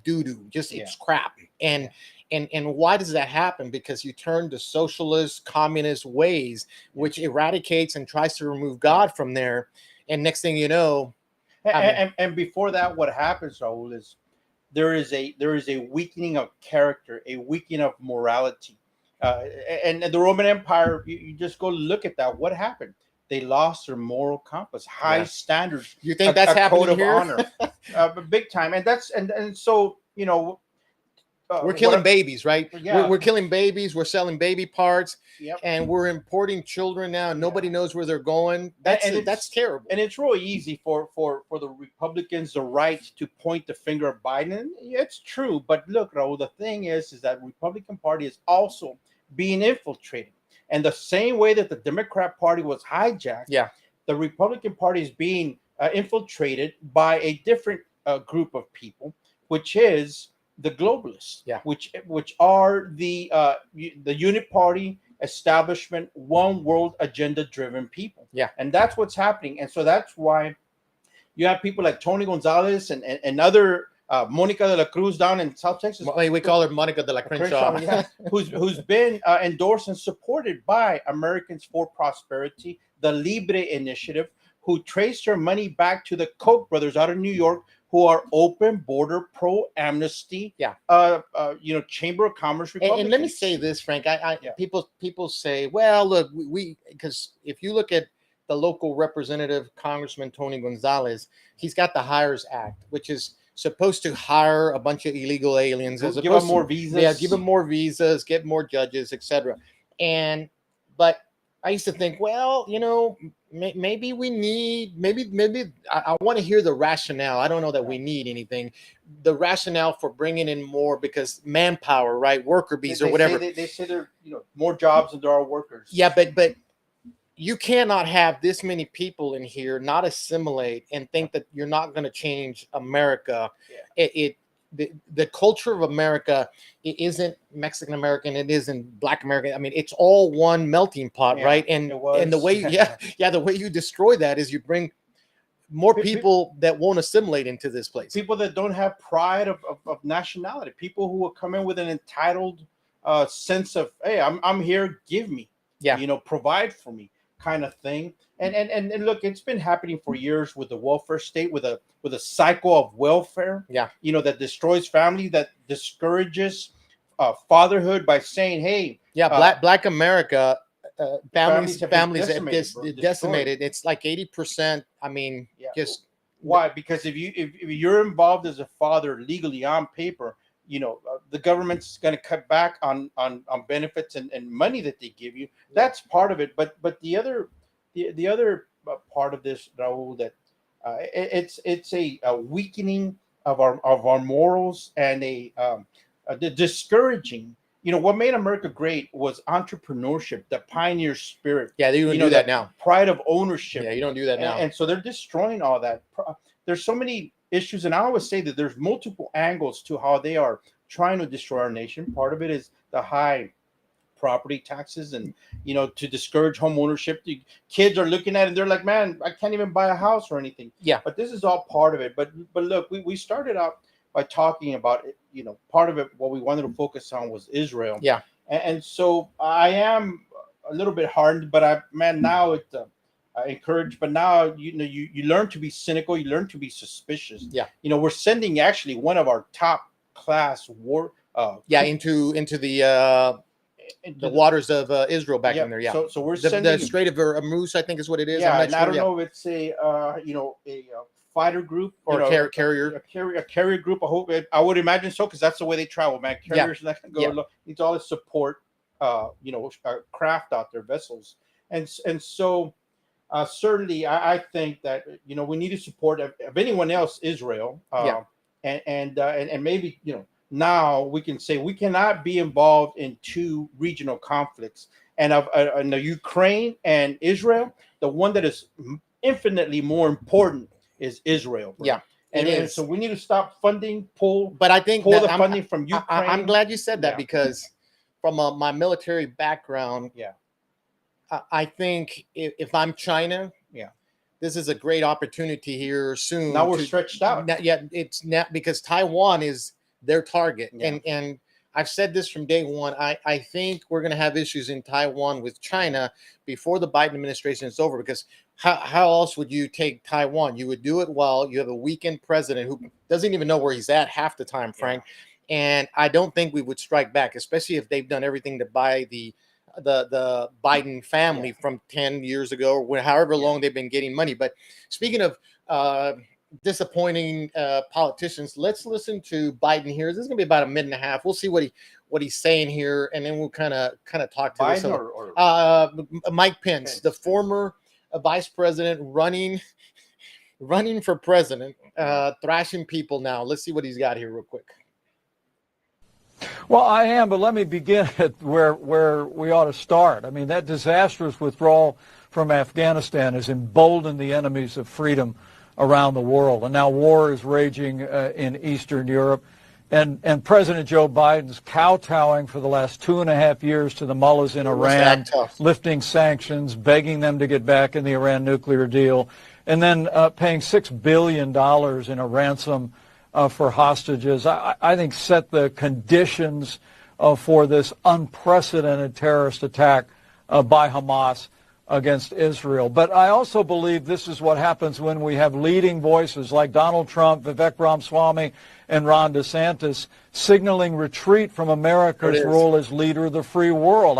doo-doo, just Yeah. it's crap. And why does that happen? Because you turn to socialist communist ways, which eradicates and tries to remove God from there, and next thing you know, And before that, what happens, Raul, is there is a weakening of character, a weakening of morality. And the Roman Empire, you just go look at that. What happened? They lost their moral compass, high Yeah. standards. You think that's a code happening of here? honor, big time. And that's and so you know, we're killing babies, right? Yeah. We're killing babies. We're selling baby parts, Yep. and we're importing children now. And nobody knows where they're going. That's terrible. And it's really easy for the Republicans, the right, to point the finger at Biden. It's true, but look, Raul, the thing is that the Republican Party is also being infiltrated, and the same way that the Democrat Party was hijacked, Yeah. the Republican Party is being infiltrated by a different group of people, which is the globalists, Yeah. which are the unit party establishment, one world agenda driven people. Yeah. And that's what's happening. And so that's why you have people like Tony Gonzalez and other Monica de la Cruz down in South Texas. We call her Monica de la Crenshaw. Yeah, who's been endorsed and supported by Americans for Prosperity, the Libre Initiative, who traced their money back to the Koch brothers out of New York, who are open border, pro amnesty, Yeah. Chamber of Commerce Republicans. And let me say this, Frank. People say, well, look, we because if you look at the local representative, Congressman Tony Gonzalez, he's got the Hires Act, which is supposed to hire a bunch of illegal aliens, give them more visas. Yeah, give them more visas, get more judges, etc. But I used to think, well, maybe we need, maybe I want to hear the rationale. I don't know that we need anything. The rationale for bringing in more because manpower, right? Worker bees or whatever. They say there are more jobs than there are workers. Yeah, but you cannot have this many people in here not assimilate and think that you're not going to change America. Yeah. The culture of America, it isn't Mexican American, it isn't Black American. I mean, it's all one melting pot, right? And the way, the way you destroy that is you bring more people that won't assimilate into this place. People that don't have pride of nationality. People who will come in with an entitled sense of, hey, I'm here, give me, provide for me, kind of thing. And look, it's been happening for years with the welfare state, with a cycle of welfare, that destroys family, that discourages fatherhood by saying, hey, Black America, families decimated. It's like 80%. I mean, just why? Because if you're involved as a father legally on paper, the government's going to cut back on benefits and money that they give you. That's part of it. But the other part of this, Raul, that it's a weakening of our morals and the discouraging. What made America great was entrepreneurship, the pioneer spirit. Yeah, you don't do that now. Pride of ownership. Yeah, you don't do that now. And so they're destroying all that. There's so many issues, and I always say that there's multiple angles to how they are trying to destroy our nation. Part of it is the high property taxes and to discourage home ownership. The kids are looking at it and they're like, man, I can't even buy a house or anything. Yeah, but this is all part of it. But look, we started out by talking about it, part of it, what we wanted to focus on was Israel. Yeah. And so I am a little bit hardened, but now it's encouraged. But now, you learn to be cynical. You learn to be suspicious. Yeah. We're sending actually one of our top class war. Into the waters of Israel back in there. Yeah. So we're sending the Strait of Hormuz, I think is what it is. Yeah. I'm And I don't know if it's a fighter group or a carrier. A carrier group. I would imagine so, because that's the way they travel, man. Carriers not going to go. Needs all the support. Craft out there, vessels, and so certainly, I think that we need to support, if anyone else, Israel, and maybe now we can say we cannot be involved in two regional conflicts, and of the Ukraine and Israel, the one that is infinitely more important is Israel. Bro. Yeah, and so we need to stop funding, But I think pull that the funding from Ukraine. I'm glad you said that because from my military background, I think if I'm China, this is a great opportunity here soon. Now we're stretched out. It's not because Taiwan is their target, and I've said this from day one. I think we're going to have issues in Taiwan with China before the Biden administration is over, because how else would you take Taiwan? You would do it while you have a weakened president who doesn't even know where he's at half the time, Frank. And I don't think we would strike back, especially if they've done everything to buy the Biden family from 10 years ago, or however long they've been getting money. But speaking of disappointing politicians, let's listen to Biden here. This is going to be about a minute and a half. We'll see what he's saying here, and then we'll kind of talk to Biden this. Mike Pence, the former vice president, running for president, thrashing people now. Let's see what he's got here real quick. Well, I am, but let me begin at where we ought to start. I mean, that disastrous withdrawal from Afghanistan has emboldened the enemies of freedom around the world, and now war is raging in Eastern Europe. And President Joe Biden's kowtowing for the last 2.5 years to the mullahs in Iran, lifting sanctions, begging them to get back in the Iran nuclear deal, and then paying $6 billion in a ransom for hostages, I think set the conditions for this unprecedented terrorist attack by Hamas against Israel. But I also believe this is what happens when we have leading voices like Donald Trump, Vivek Ramaswamy, and Ron DeSantis signaling retreat from America's role as leader of the free world.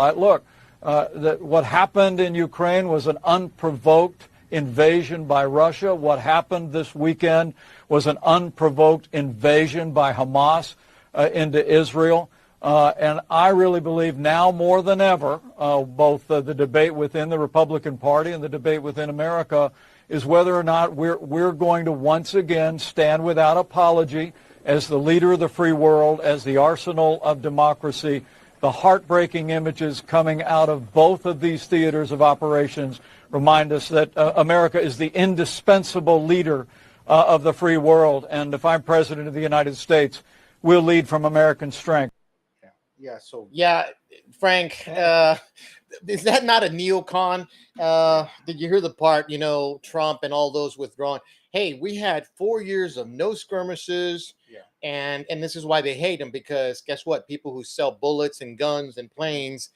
What happened in Ukraine was an unprovoked invasion by Russia. What happened this weekend was an unprovoked invasion by Hamas into Israel. And I really believe now more than ever, both the debate within the Republican Party and the debate within America is whether or not we're going to once again stand without apology as the leader of the free world, as the arsenal of democracy. The heartbreaking images coming out of both of these theaters of operations remind us that America is the indispensable leader of the free world. And if I'm president of the United States, we'll lead from American strength. Frank, is that not a neocon? Did you hear the part, Trump and all those withdrawing? Hey, we had 4 years of no skirmishes, and this is why they hate him, because guess what? People who sell bullets and guns and planes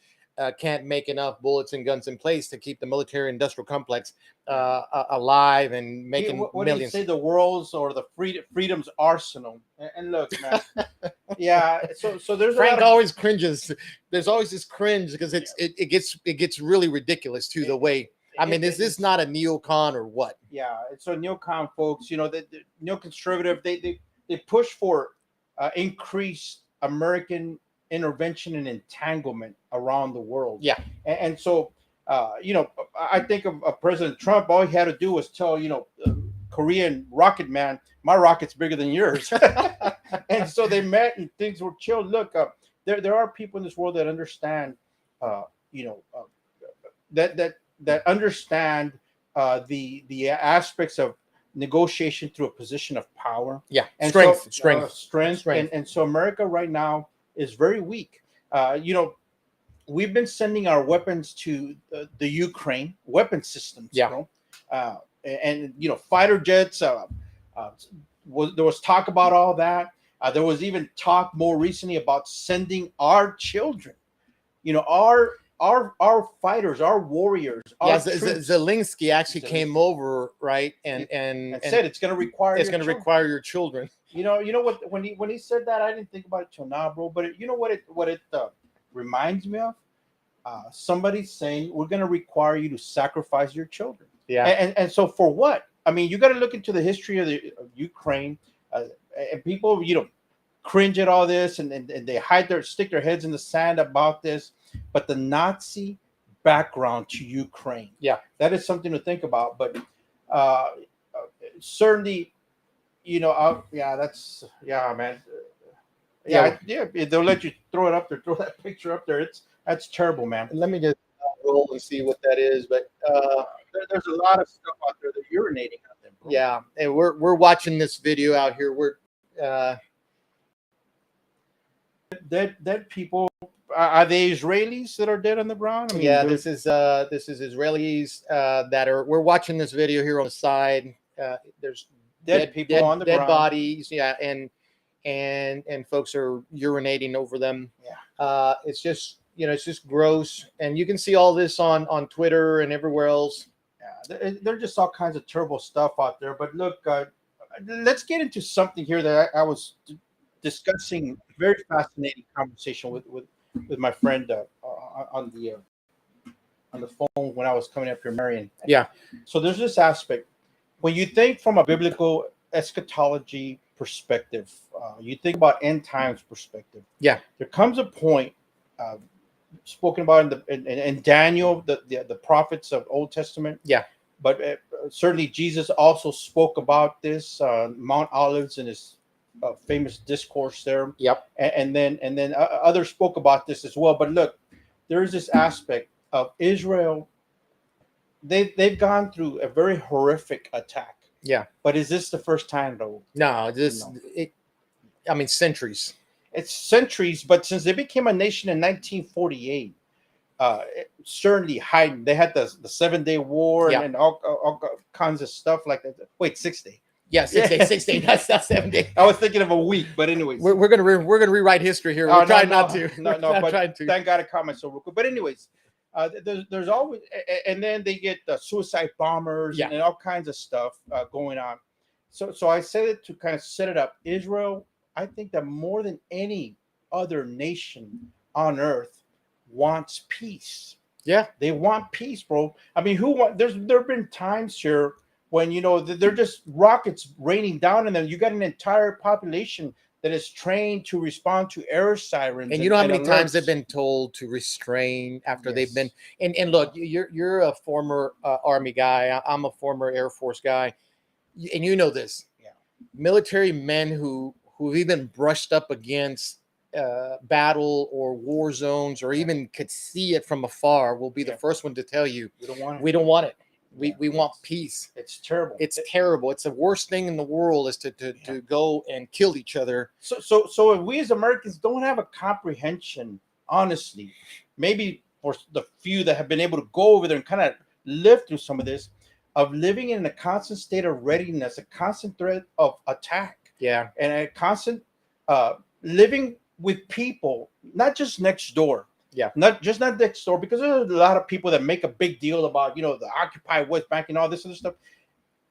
can't make enough bullets and guns in place to keep the military-industrial complex alive and making what millions. Do you say, the world's or the freedom's arsenal? And look, man, So there's Frank always cringes. There's always this cringe because it gets really ridiculous too. The way is this not a neocon or what? Yeah, so neocon folks, the neoconservative, they push for increased American intervention and entanglement around the world. Yeah. And so, I think of President Trump, all he had to do was tell, Korean rocket man, my rocket's bigger than yours. And so they met and things were chilled. Look, there are people in this world that understand, that understand the aspects of negotiation through a position of power. Yeah. And strength. And so America right now is very weak. We've been sending our weapons to the Ukraine, weapon systems. Yeah. And fighter jets. There was talk about all that. There was even talk more recently about sending our children. Our fighters, our warriors. Zelensky actually came over, right, and said it's going to require. Require your children. You know what? When he said that, I didn't think about it till now, bro. But what it reminds me of? Somebody saying we're going to require you to sacrifice your children. Yeah. And so for what? I mean, you got to look into the history of Ukraine, and people cringe at all this, and they stick their heads in the sand about this. But the Nazi background to Ukraine. Yeah. That is something to think about. But certainly, man. They'll let you throw it up there, throw that picture up there. That's terrible, man. Let me just roll and see what that is. But There's a lot of stuff out there that urinating out there, bro. yeah, and we're watching this video out here. We're Dead people. Are they Israelis that are dead on the ground? yeah, this is Israelis that are. We're watching this video here on the side. There's dead people on the ground. bodies. Yeah, and folks are urinating over them. Yeah. It's just it's just gross, and you can see all this on Twitter and everywhere else. Yeah, there's just all kinds of terrible stuff out there. But look, let's get into something here that I was discussing. Very fascinating conversation with my friend on the phone when I was coming up here, Marion. Yeah. So there's this aspect when you think from a biblical eschatology perspective, you think about end times perspective. Yeah. There comes a point spoken about in Daniel, the prophets of Old Testament. Yeah. But certainly Jesus also spoke about this Mount Olives in his famous discourse there. Yep. And then others spoke about this as well. But look, there is this aspect of Israel. They've gone through a very horrific attack. Yeah. But is this the first time though? No, No. Centuries. It's centuries, but since they became a nation in 1948, certainly heightened. They had the 7-day war and all kinds of stuff like that. Wait, 6 day. Yeah, 6 days, 6 days. That's not 7 days. I was thinking of a week, but anyways, we're gonna rewrite history here. We're trying not to. No, We're but trying to. thank God it caught me so real quick. But anyways, there's always, and then they get the suicide bombers and all kinds of stuff going on. So I said it to kind of set it up. Israel, I think that more than any other nation on earth wants peace. Yeah, they want peace, bro. I mean, there have been times here when they're just rockets raining down on them. You got an entire population that is trained to respond to air sirens. And you know how many alerts. times they've been told to restrain after they've been. And look, you're a former Army guy. I'm a former Air Force guy, and you know this. Yeah. Military men who've even brushed up against battle or war zones, or even could see it from afar, will be the first one to tell you we don't want it. We want peace. It's terrible. It's terrible. It's the worst thing in the world is to go and kill each other. So if we as Americans don't have a comprehension, honestly, maybe for the few that have been able to go over there and kind of live through some of this, of living in a constant state of readiness, a constant threat of attack. Yeah. And a constant living with people, not just next door. Yeah. Not next door, because there's a lot of people that make a big deal about, the occupied West Bank and all this other stuff.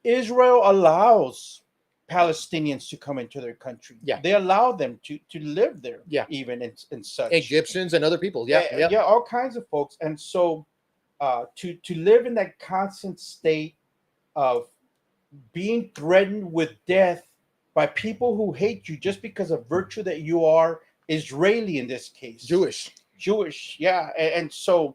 Israel allows Palestinians to come into their country. Yeah. They allow them to live there. Yeah. Even in such. Egyptians and other people. Yeah. All kinds of folks. And so to live in that constant state of being threatened with death by people who hate you just because of virtue that you are Israeli, in this case. Jewish, yeah. And so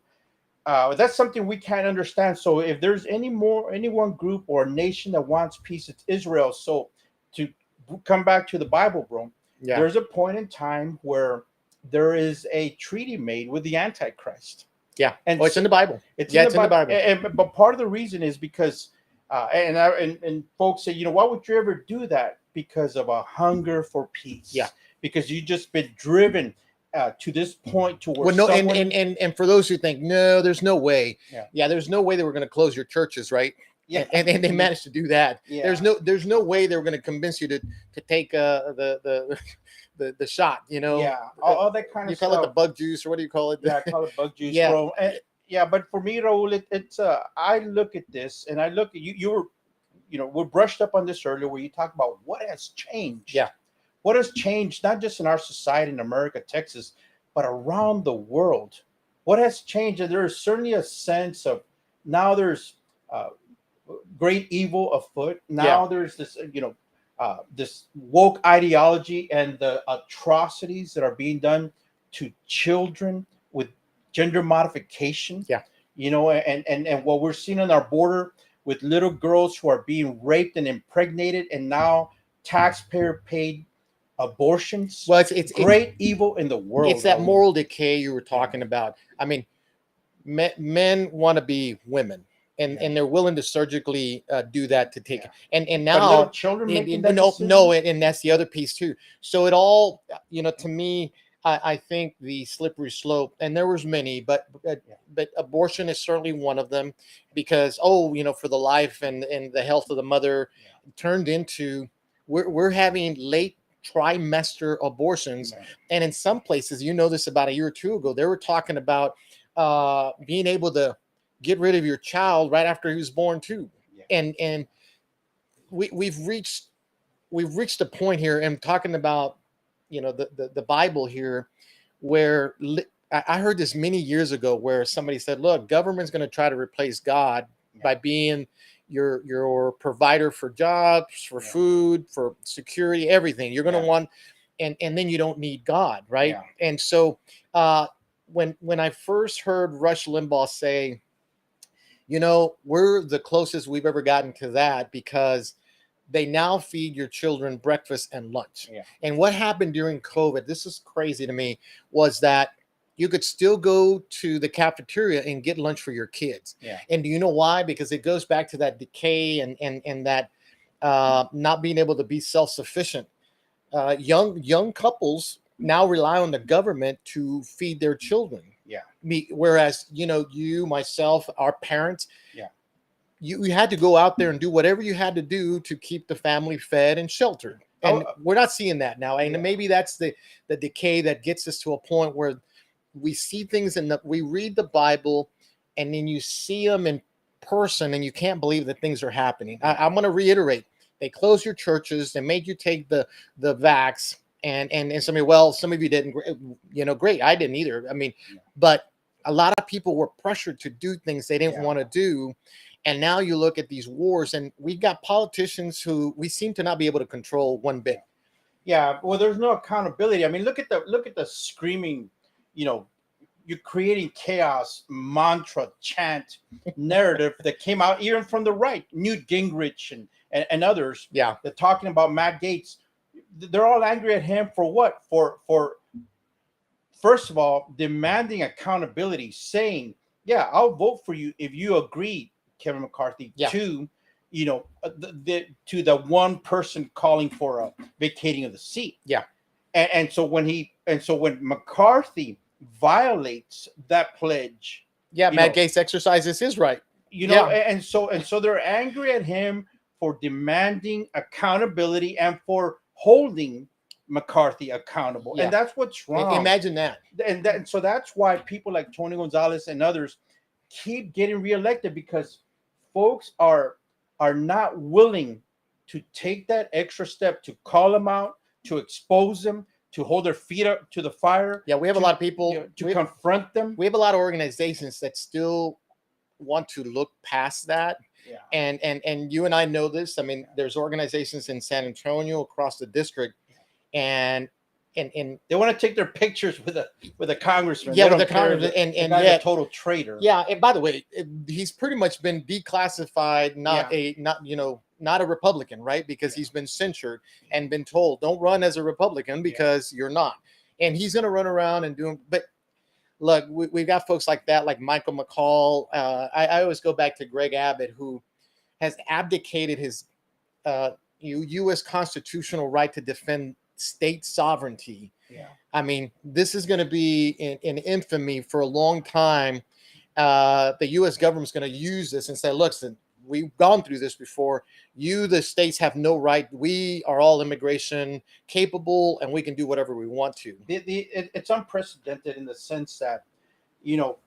that's something we can't understand. So if there's any one group or nation that wants peace, it's Israel. So to come back to the Bible, bro, there's a point in time where there is a treaty made with the Antichrist. Yeah, and it's in the Bible. It's in the Bible. But part of the reason is because, and folks say, why would you ever do that? Because of a hunger for peace. Yeah, because you just been driven to this point to where and for those who think there's no way, there's no way they were going to close your churches, right? Yeah, and they managed to do that. Yeah. There's no way they were going to convince you to take the shot. All that kind of you stuff. call it the bug juice, or what do you call it? Yeah, I call it bug juice, bro. And, but for me, Raul, it's I look at this and I look at you. We're brushed up on this earlier, where you talk about what has changed. Yeah. What has changed, not just in our society in America, Texas, but around the world? What has changed? And there is certainly a sense of now there's great evil afoot. Now there's this, this woke ideology and the atrocities that are being done to children with gender modification. Yeah. and what we're seeing on our border with little girls who are being raped and impregnated, and now taxpayer paid abortions. Well, it's Great evil in the world. it's that Raul. moral decay you were talking about. I mean, men want to be women, and they're willing to surgically do that to take. And But now little children making that no, decision? and that's the other piece too. So it all, to me, I think the slippery slope, and there was many, but abortion is certainly one of them, because for the life and the health of the mother, turned into we're having late trimester abortions. Right. And in some places, this about a year or two ago, they were talking about being able to get rid of your child right after he was born too. Yeah. And we've reached a point here, and talking about the Bible here, where I heard this many years ago, where somebody said, look, government's going to try to replace God by being your provider for jobs, for food, for security, everything. You're going to want, and then you don't need God, right? Yeah. And so when I first heard Rush Limbaugh say, we're the closest we've ever gotten to that, because they now feed your children breakfast and lunch. Yeah. And what happened during COVID, this is crazy to me, was that you could still go to the cafeteria and get lunch for your kids. Yeah. And do you know why? Because it goes back to that decay and that not being able to be self-sufficient. Young couples now rely on the government to feed their children. Yeah. Whereas, you, myself, our parents, yeah, you had to go out there and do whatever you had to do to keep the family fed and sheltered. And we're not seeing that now. And maybe that's the decay that gets us to a point where we see things we read the Bible, and then you see them in person and you can't believe that things are happening. I'm going to reiterate. They closed your churches. They made you take the vax. And somebody, well, some of you didn't, great. I didn't either. I mean, but a lot of people were pressured to do things they didn't want to do. And now you look at these wars, and we've got politicians who we seem to not be able to control one bit. Yeah. Well, there's no accountability. I mean, look at the screaming, you're creating chaos, mantra, chant, narrative that came out even from the right, Newt Gingrich and others. Yeah. They're talking about Matt Gaetz. They're all angry at him for what? For first of all, demanding accountability, saying, yeah, I'll vote for you if you agree, Kevin McCarthy, to the one person calling for a vacating of the seat. Yeah. And so when McCarthy violates that pledge, Matt Gaetz exercises his right. And so they're angry at him for demanding accountability and for holding McCarthy accountable. And that's what's wrong. Imagine that. And so that's why people like Tony Gonzalez and others keep getting reelected, because folks are not willing to take that extra step to call them out, to expose them, to hold their feet up to the fire. Yeah, we have a lot of people to confront them. We have a lot of organizations that still want to look past that. Yeah. And you and I know this. I mean, there's organizations in San Antonio, across the district, and they want to take their pictures with a congressman. Yeah, with the congressman, and yet, a total traitor. Yeah, and by the way, he's pretty much been declassified, not a Republican, right? Because he's been censured and been told, don't run as a Republican because you're not. And he's going to run around and do. But look, we've got folks like that, like Michael McCall. I always go back to Greg Abbott, who has abdicated his U.S. constitutional right to defend state sovereignty. Yeah. I mean, this is going to be in infamy for a long time. The U.S. government's going to use this and say, look, we've gone through this before. You, the states, have no right. We are all immigration capable, and we can do whatever we want to. It's unprecedented in the sense that, you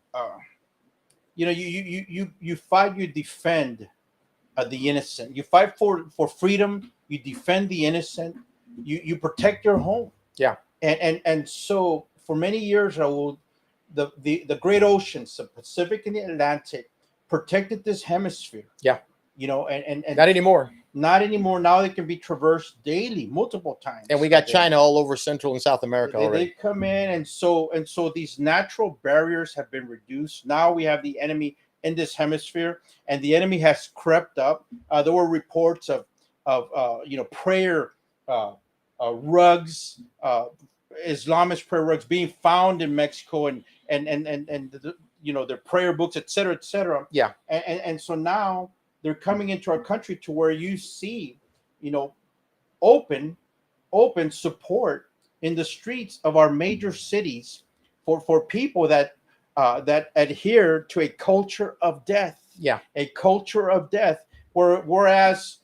fight, you defend the innocent. You fight for freedom. You defend the innocent. You protect your home. Yeah. And so for many years, Raul, the great oceans, the Pacific and the Atlantic, protected this hemisphere. Yeah. And not anymore. Not anymore. Now they can be traversed daily, multiple times. And we got a day. China all over Central and South America already. They come in, and so these natural barriers have been reduced. Now we have the enemy in this hemisphere, and the enemy has crept up. There were reports of prayer rugs, Islamist prayer rugs being found in Mexico, and their prayer books, et cetera, et cetera. Yeah. And so now they're coming into our country to where you see, open support in the streets of our major cities for people that adhere to a culture of death. Yeah. A culture of death, whereas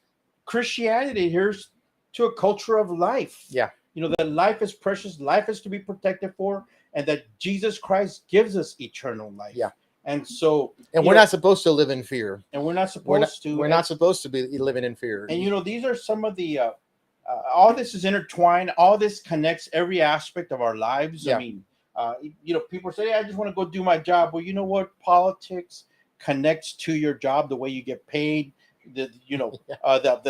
Christianity adheres to a culture of life. Yeah. That life is precious, life is to be protected for, and that Jesus Christ gives us eternal life. Yeah. And so, we're not supposed to live in fear. And we're not supposed to. We're not supposed to be living in fear. And these are some of the all this is intertwined. All this connects every aspect of our lives. Yeah. I mean, people say, "Hey, I just want to go do my job." Well, you know what? Politics connects to your job, the way you get paid, the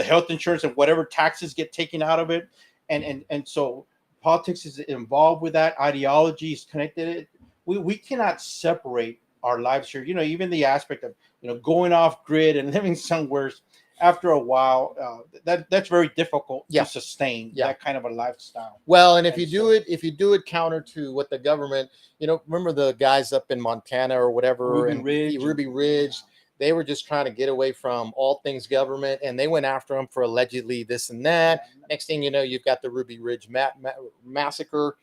health insurance and whatever taxes get taken out of it, and so politics is involved with that. Ideology is connected. We cannot separate our lives here. Even the aspect of going off grid and living somewhere. After a while, that's very difficult to sustain that kind of a lifestyle. Well, and if you do it counter to what the government, remember the guys up in Montana or whatever, Ruby Ridge, they were just trying to get away from all things government, and they went after them for allegedly this and that. Next thing you know, you've got the Ruby Ridge massacre.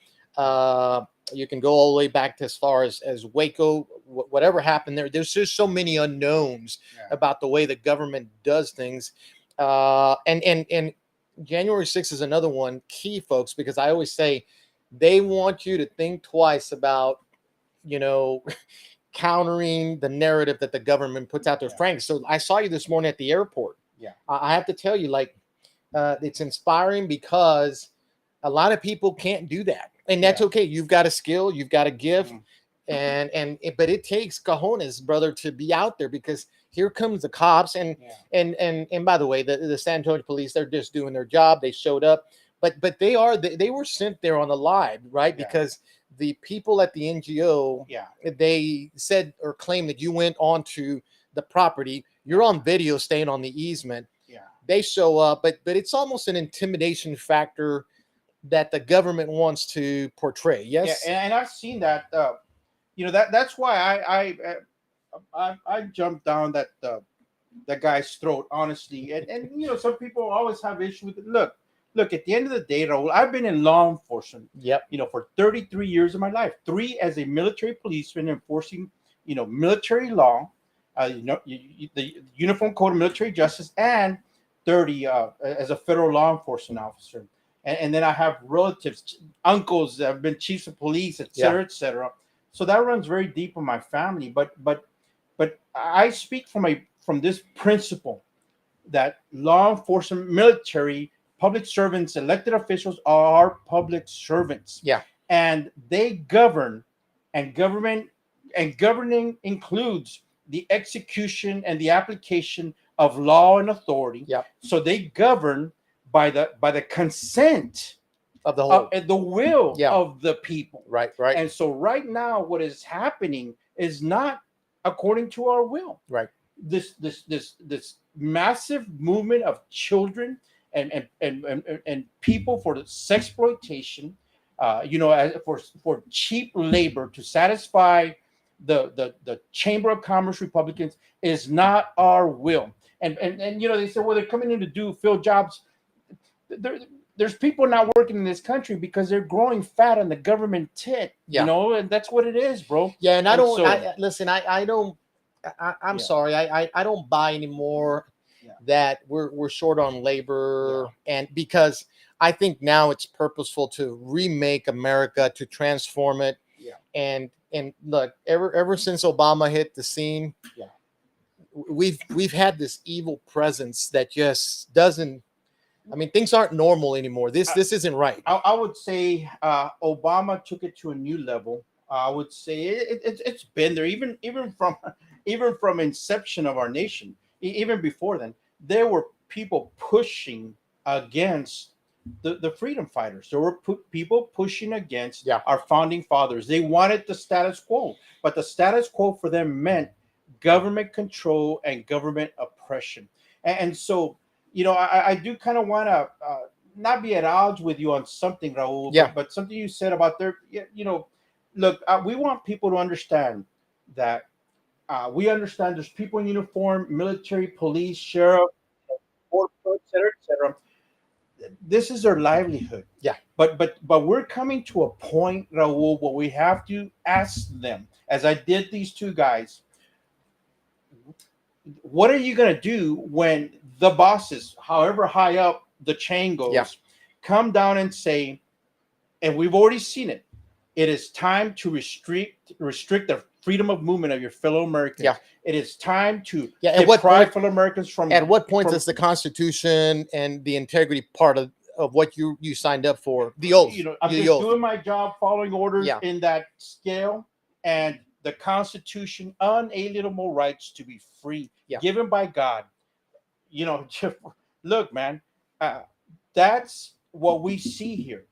You can go all the way back to as far as Waco, whatever happened there. There's just so many unknowns about the way the government does things. And January 6th is another one key, folks, because I always say they want you to think twice about, countering the narrative that the government puts out there. Frank, so I saw you this morning at the airport. Yeah. I have to tell you, it's inspiring because a lot of people can't do that. And that's okay. You've got a skill, you've got a gift, but it takes cojones, brother, to be out there, because here comes the cops. And by the way, the San Antonio police, they're just doing their job. They showed up, but they were sent there on the live, right? Yeah. Because the people at the NGO, they said or claimed that you went onto the property. You're on video staying on the easement. Yeah. They show up, but it's almost an intimidation factor that the government wants to portray. Yes. Yeah, and I've seen that. That's why I jumped down that guy's throat, honestly. And some people always have issue with it. Look. At the end of the day, Raul, I've been in law enforcement. Yep. For 33 years of my life. 3 as a military policeman enforcing, military law, the Uniform Code of Military Justice, and 30 as a federal law enforcement officer. And then I have relatives, uncles that have been chiefs of police, et cetera, et cetera. So that runs very deep in my family. But I speak from this principle that law enforcement, military, public servants, elected officials are public servants. Yeah. And they govern, and governing includes the execution and the application of law and authority. Yeah. So they govern by the consent of the whole, and the will of the people. Right. And so right now, what is happening is not according to our will. Right. This massive movement of children and people for the sexploitation, for cheap labor to satisfy the Chamber of Commerce Republicans is not our will. And they say, well, they're coming in to fill jobs. There's people not working in this country because they're growing fat on the government tit, and that's what it is, bro. Yeah, and I'm sorry, I don't buy anymore that we're short on labor, and because I think now it's purposeful to remake America, to transform it. And look, ever since Obama hit the scene, we've had this evil presence that just doesn't. I mean, things aren't normal anymore. This isn't right. I would say Obama took it to a new level. I would say it's been there even from inception of our nation, even before then. there were people pushing against the freedom fighters. There were people pushing against our founding fathers. They wanted the status quo, but the status quo for them meant government control and government oppression. And so, I do kind of want to not be at odds with you on something, Raul, but something you said about look, we want people to understand that we understand there's people in uniform, military, police, sheriff, border, et cetera, et cetera. This is their livelihood. But we're coming to a point, Raul, where we have to ask them, as I did these two guys, what are you going to do when the bosses, however high up the chain goes, come down and say, and we've already seen it, it is time to restrict the freedom of movement of your fellow Americans. It is time to deprive fellow Americans from. At what point does the Constitution and the integrity part of what you signed up for, the oath? I'm just doing my job, following orders in that scale, and the Constitution, unalienable rights to be free, given by God. Look, man, that's what we see here.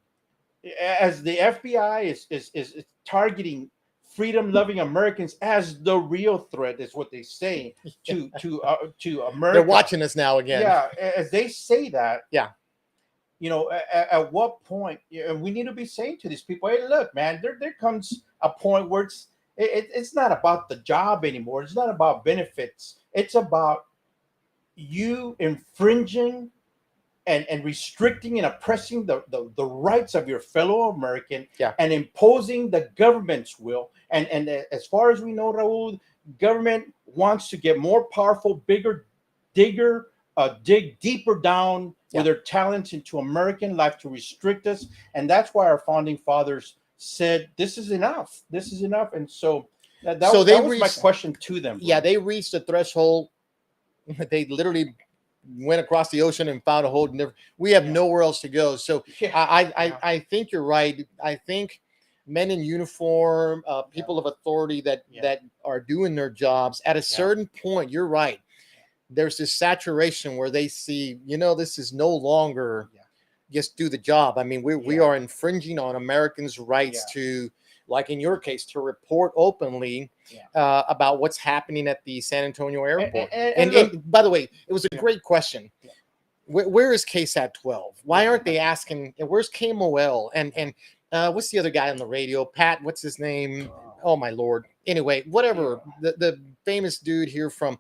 As the FBI is targeting freedom-loving Americans as the real threat, is what they say to America. They're watching us now again. As they say that. At what point? We need to be saying to these people, "Hey, look, man, there comes a point where it's not about the job anymore. It's not about benefits. It's about you infringing and restricting and oppressing the rights of your fellow American and imposing the government's will. And as far as we know, Raul, government wants to get more powerful, bigger, dig deeper down with their talents into American life to restrict us. And that's why our founding fathers said, this is enough. This is enough. And so that was my question to them. Yeah, they reached the threshold. They literally went across the ocean and found a hole. We have nowhere else to go. So I think you're right. I think men in uniform, people of authority that are doing their jobs, at a certain point, you're right. There's this saturation where they see, this is no longer just do the job. I mean, we are infringing on Americans' rights to, like in your case, to report openly about what's happening at the San Antonio airport. And by the way, it was a great question. Where is KSAT 12? Why aren't they asking? Where's KMOL? And what's the other guy on the radio? Pat, what's his name? Oh my Lord. Anyway, whatever. The famous dude here from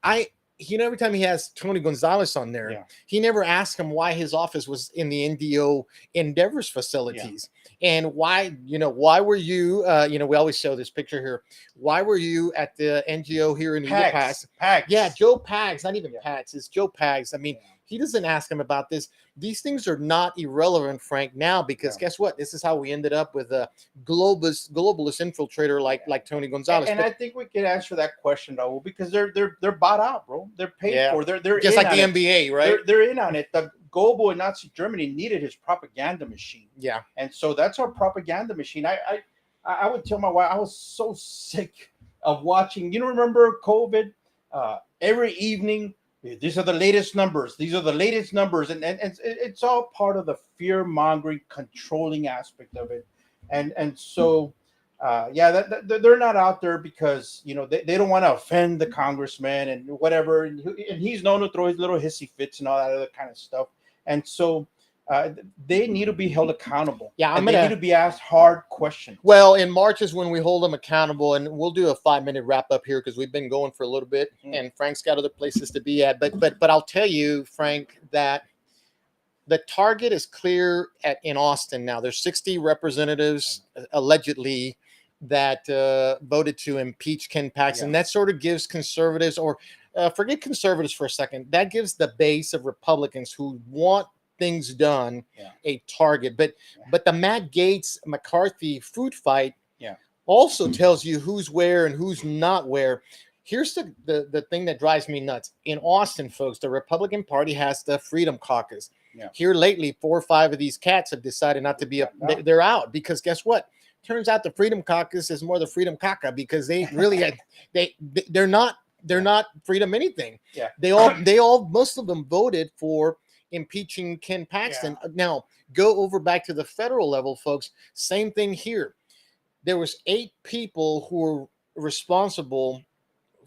every time he has Tony Gonzalez on there, he never asked him why his office was in the NDO Endeavors facilities. And why were you, we always show this picture here. Why were you at the NGO here in Eagle Pass? Yeah, Joe Pags, not even Pats, it's Joe Pags. I mean, he doesn't ask him about this. These things are not irrelevant, Frank, now, because guess what? This is how we ended up with a globalist infiltrator like Tony Gonzalez. And I think we can answer that question, Raul, because they're bought out, bro. They're paid for. They're just like the NBA, right? They're in on it. The Gobo in Nazi Germany needed his propaganda machine. And so that's our propaganda machine. I would tell my wife, I was so sick of watching. Remember COVID? Every evening, these are the latest numbers. These are the latest numbers. And it's all part of the fear-mongering, controlling aspect of it. And so, they're not out there because, they don't want to offend the congressman and whatever. And he's known to throw his little hissy fits and all that other kind of stuff. And so they need to be held accountable. They need to be asked hard questions. Well, in March is when we hold them accountable, and we'll do a 5-minute wrap up here because we've been going for a little bit, and Frank's got other places to be at. But I'll tell you, Frank, that the target is clear in Austin now. There's 60 representatives allegedly that voted to impeach Ken Paxton. That sort of gives conservatives, or forget conservatives for a second, that gives the base of Republicans who want things done a target. But the Matt Gaetz McCarthy food fight also tells you who's where and who's not where. Here's the thing that drives me nuts. In Austin, folks, the Republican Party has the Freedom Caucus. Here lately, 4 or 5 of these cats have decided not to be they're out, because guess what? Turns out the Freedom Caucus is more the Freedom Caca, because they really they're not They're not freedom anything. Yeah. They all, most of them voted for impeaching Ken Paxton. Now, go over back to the federal level, folks. Same thing here. There was 8 people who were responsible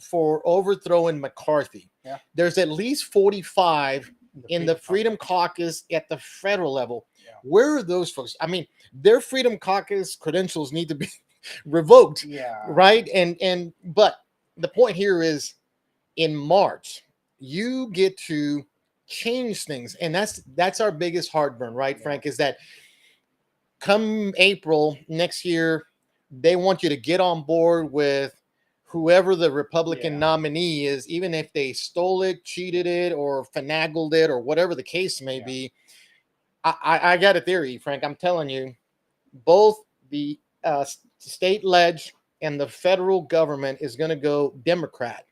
for overthrowing McCarthy. Yeah. There's at least 45 in the Freedom Caucus at the federal level. Yeah. Where are those folks? I mean, their Freedom Caucus credentials need to be revoked, right? But the point here is, in March, you get to change things, and that's our biggest heartburn, right, Frank? Is that come April next year, they want you to get on board with whoever the Republican nominee is, even if they stole it, cheated it, or finagled it, or whatever the case may be. I got a theory, Frank. I'm telling you, both the state ledge and the federal government is going to go Democrat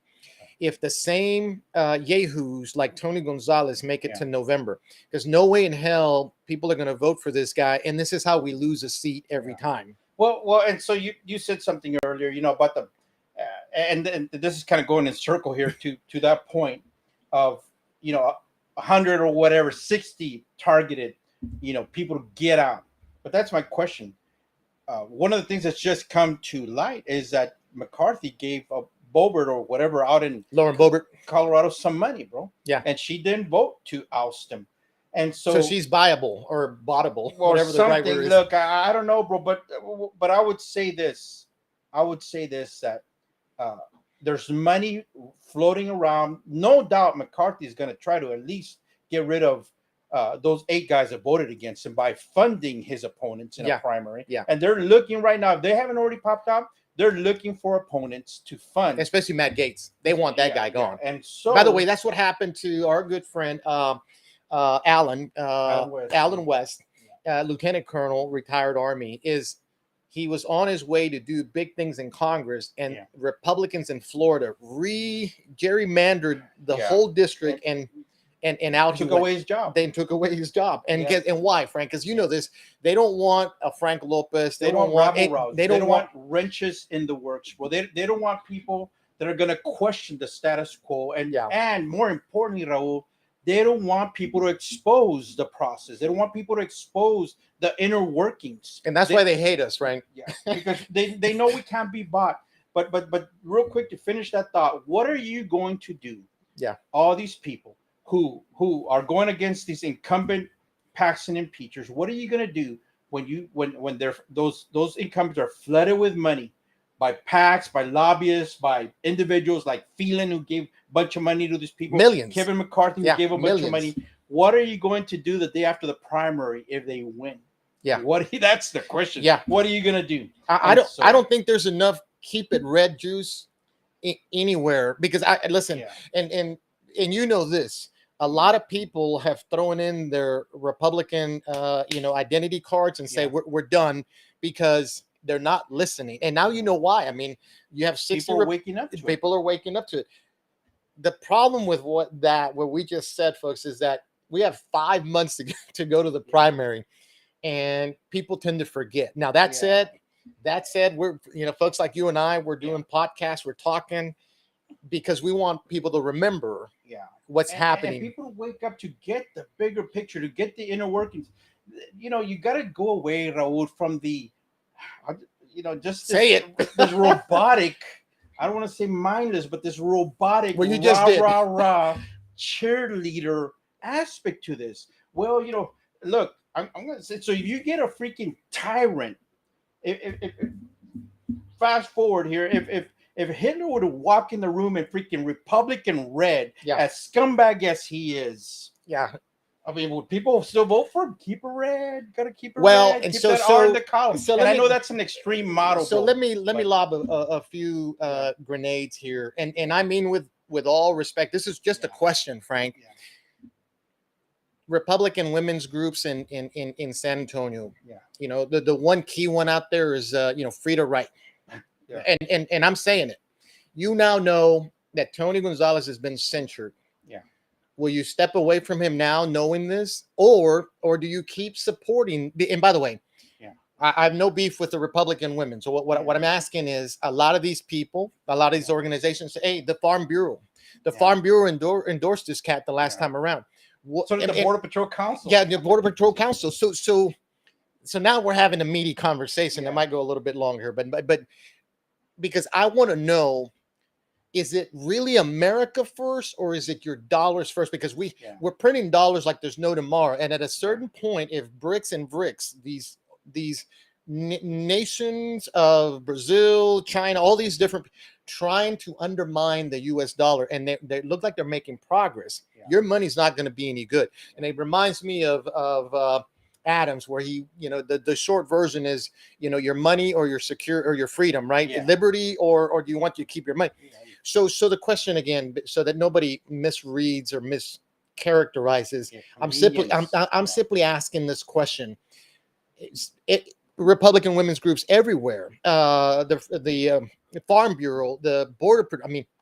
if the same yahoos like Tony Gonzalez make it to November. There's no way in hell people are going to vote for this guy, and this is how we lose a seat every time. Well, and so you said something earlier, about the and this is kind of going in circle here to that point of 100 or whatever, 60 targeted people to get out. But that's my question. One of the things that's just come to light is that McCarthy gave Boebert or whatever out in Lauren Boebert, Colorado, some money, bro. Yeah, and she didn't vote to oust him, and so she's buyable or bottable, or whatever the right word is. Look, I don't know, bro, but I would say this. That there's money floating around. No doubt McCarthy is going to try to at least get rid of those 8 guys that voted against him by funding his opponents in a primary. Yeah. And they're looking right now, if they haven't already popped out, they're looking for opponents to fund. Especially Matt Gaetz. They want that guy gone. Yeah. And so, by the way, that's what happened to our good friend Alan West, Lieutenant Colonel, retired Army, is he was on his way to do big things in Congress, and Republicans in Florida gerrymandered the whole district and out took away his job. They took away his job, and why, Frank? Because you know this, they don't want a Frank Lopez. They don't want they don't want wrenches in the works. Well, they don't want people that are going to question the status quo, and more importantly, Raul, they don't want people to expose the process. They don't want people to expose the inner workings, and that's why they hate us, Frank. Yeah, because they know we can't be bought. But real quick to finish that thought, what are you going to do? Yeah, all these people who are going against these incumbent Paxton impeachers, what are you going to do when they're those incumbents are flooded with money by PACs, by lobbyists, by individuals like Phelan, who gave a bunch of money to these people, millions. Kevin McCarthy, who gave a bunch of money. What are you going to do the day after the primary if they win? Yeah, that's the question. Yeah, what are you going to do? I don't think there's enough keep it red juice anywhere, because and you know this. A lot of people have thrown in their Republican, identity cards and say we're done because they're not listening. And now you know why. I mean, you have 60 people are waking up to it. People are waking up to it. The problem with what we just said, folks, is that we have 5 months to go to the primary, and people tend to forget. Now that said, we're folks like you and I, we're doing podcasts, we're talking because we want people to remember what's happening. And people wake up to get the bigger picture, to get the inner workings. You got to go away, Raul, from the, just say it. This robotic, I don't want to say mindless, but this robotic, well, you just did. rah cheerleader aspect to this. Well, look, I'm going to say, so if you get a freaking tyrant, if fast forward here, if Hitler were to walk in the room in freaking Republican red, as scumbag as he is, I mean, would people still vote for him? Keep it red, gotta keep it red. And keep so that R in the column. So and I know that's an extreme model. So let me lob a few grenades here, and I mean with all respect, this is just a question, Frank. Republican women's groups in San Antonio. The one key one out there is Frida Wright. And I'm saying it. You now know that Tony Gonzalez has been censured. Will you step away from him now, knowing this, or do you keep supporting? And by the way, I have no beef with the Republican women. So what I'm asking is, a lot of these people, a lot of these organizations say, hey, the Farm Bureau endorsed this cat the last time around. So did the Border Patrol Council. Yeah, the Border Patrol Council. So now we're having a meaty conversation that might go a little bit longer, but because I want to know, is it really America first, or is it your dollars first? Because we're printing dollars like there's no tomorrow, and at a certain point, if BRICS, these nations of Brazil, China, all these different trying to undermine the U.S. dollar, and they look like they're making progress, your money's not going to be any good. And it reminds me of Adams, where he, the short version is, your money or your secure or your freedom, right? Liberty, or do you want to keep your money? So the question again, so that nobody misreads or mischaracterizes, I'm simply asking this question. Republican women's groups everywhere, the Farm Bureau, the Border,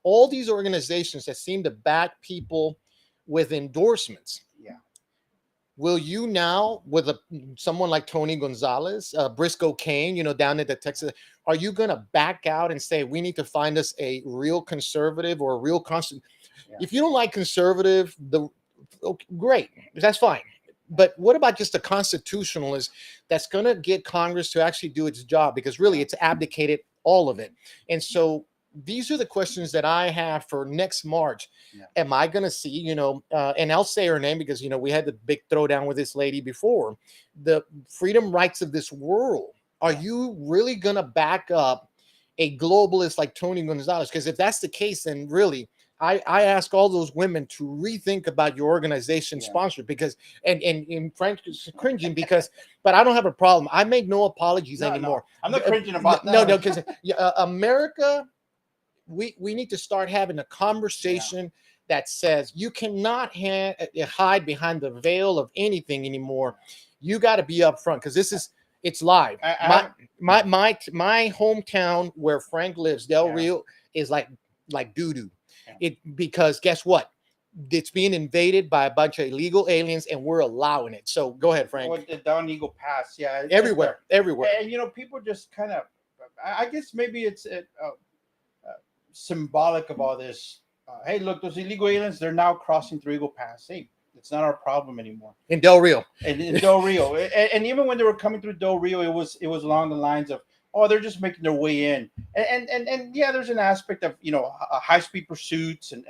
all these organizations that seem to back people with endorsements. Will you now, with someone like Tony Gonzalez, Briscoe Kane, down at the Texas, are you going to back out and say we need to find us a real conservative or a real constant? If you don't like conservative, great, that's fine. But what about just a constitutionalist that's going to get Congress to actually do its job? Because really, it's abdicated all of it. And so these are the questions that I have for next March. Am I going to see, and I'll say her name because, we had the big throwdown with this lady before, the freedom rights of this world. Are you really going to back up a globalist like Tony Gonzalez? Because if that's the case, then really, I ask all those women to rethink about your organization sponsor, because and Frank is cringing but I don't have a problem. I make no apologies anymore. No, I'm not cringing about that. No, because America, we need to start having a conversation that says you cannot hide behind the veil of anything anymore. You got to be upfront, because it's live. My hometown where Frank lives, Del Rio, is like doo-doo. Because guess what? It's being invaded by a bunch of illegal aliens, and we're allowing it. So go ahead, Frank. Well, the Down Eagle Pass, everywhere. And people just kind of, I guess maybe it's symbolic of all this. Hey, look, those illegal aliens, they're now crossing through Eagle Pass. Hey, it's not our problem anymore. In Del Rio. And in Del Rio. And even when they were coming through Del Rio, it was along the lines of, oh, they're just making their way in. And there's an aspect of, high-speed pursuits and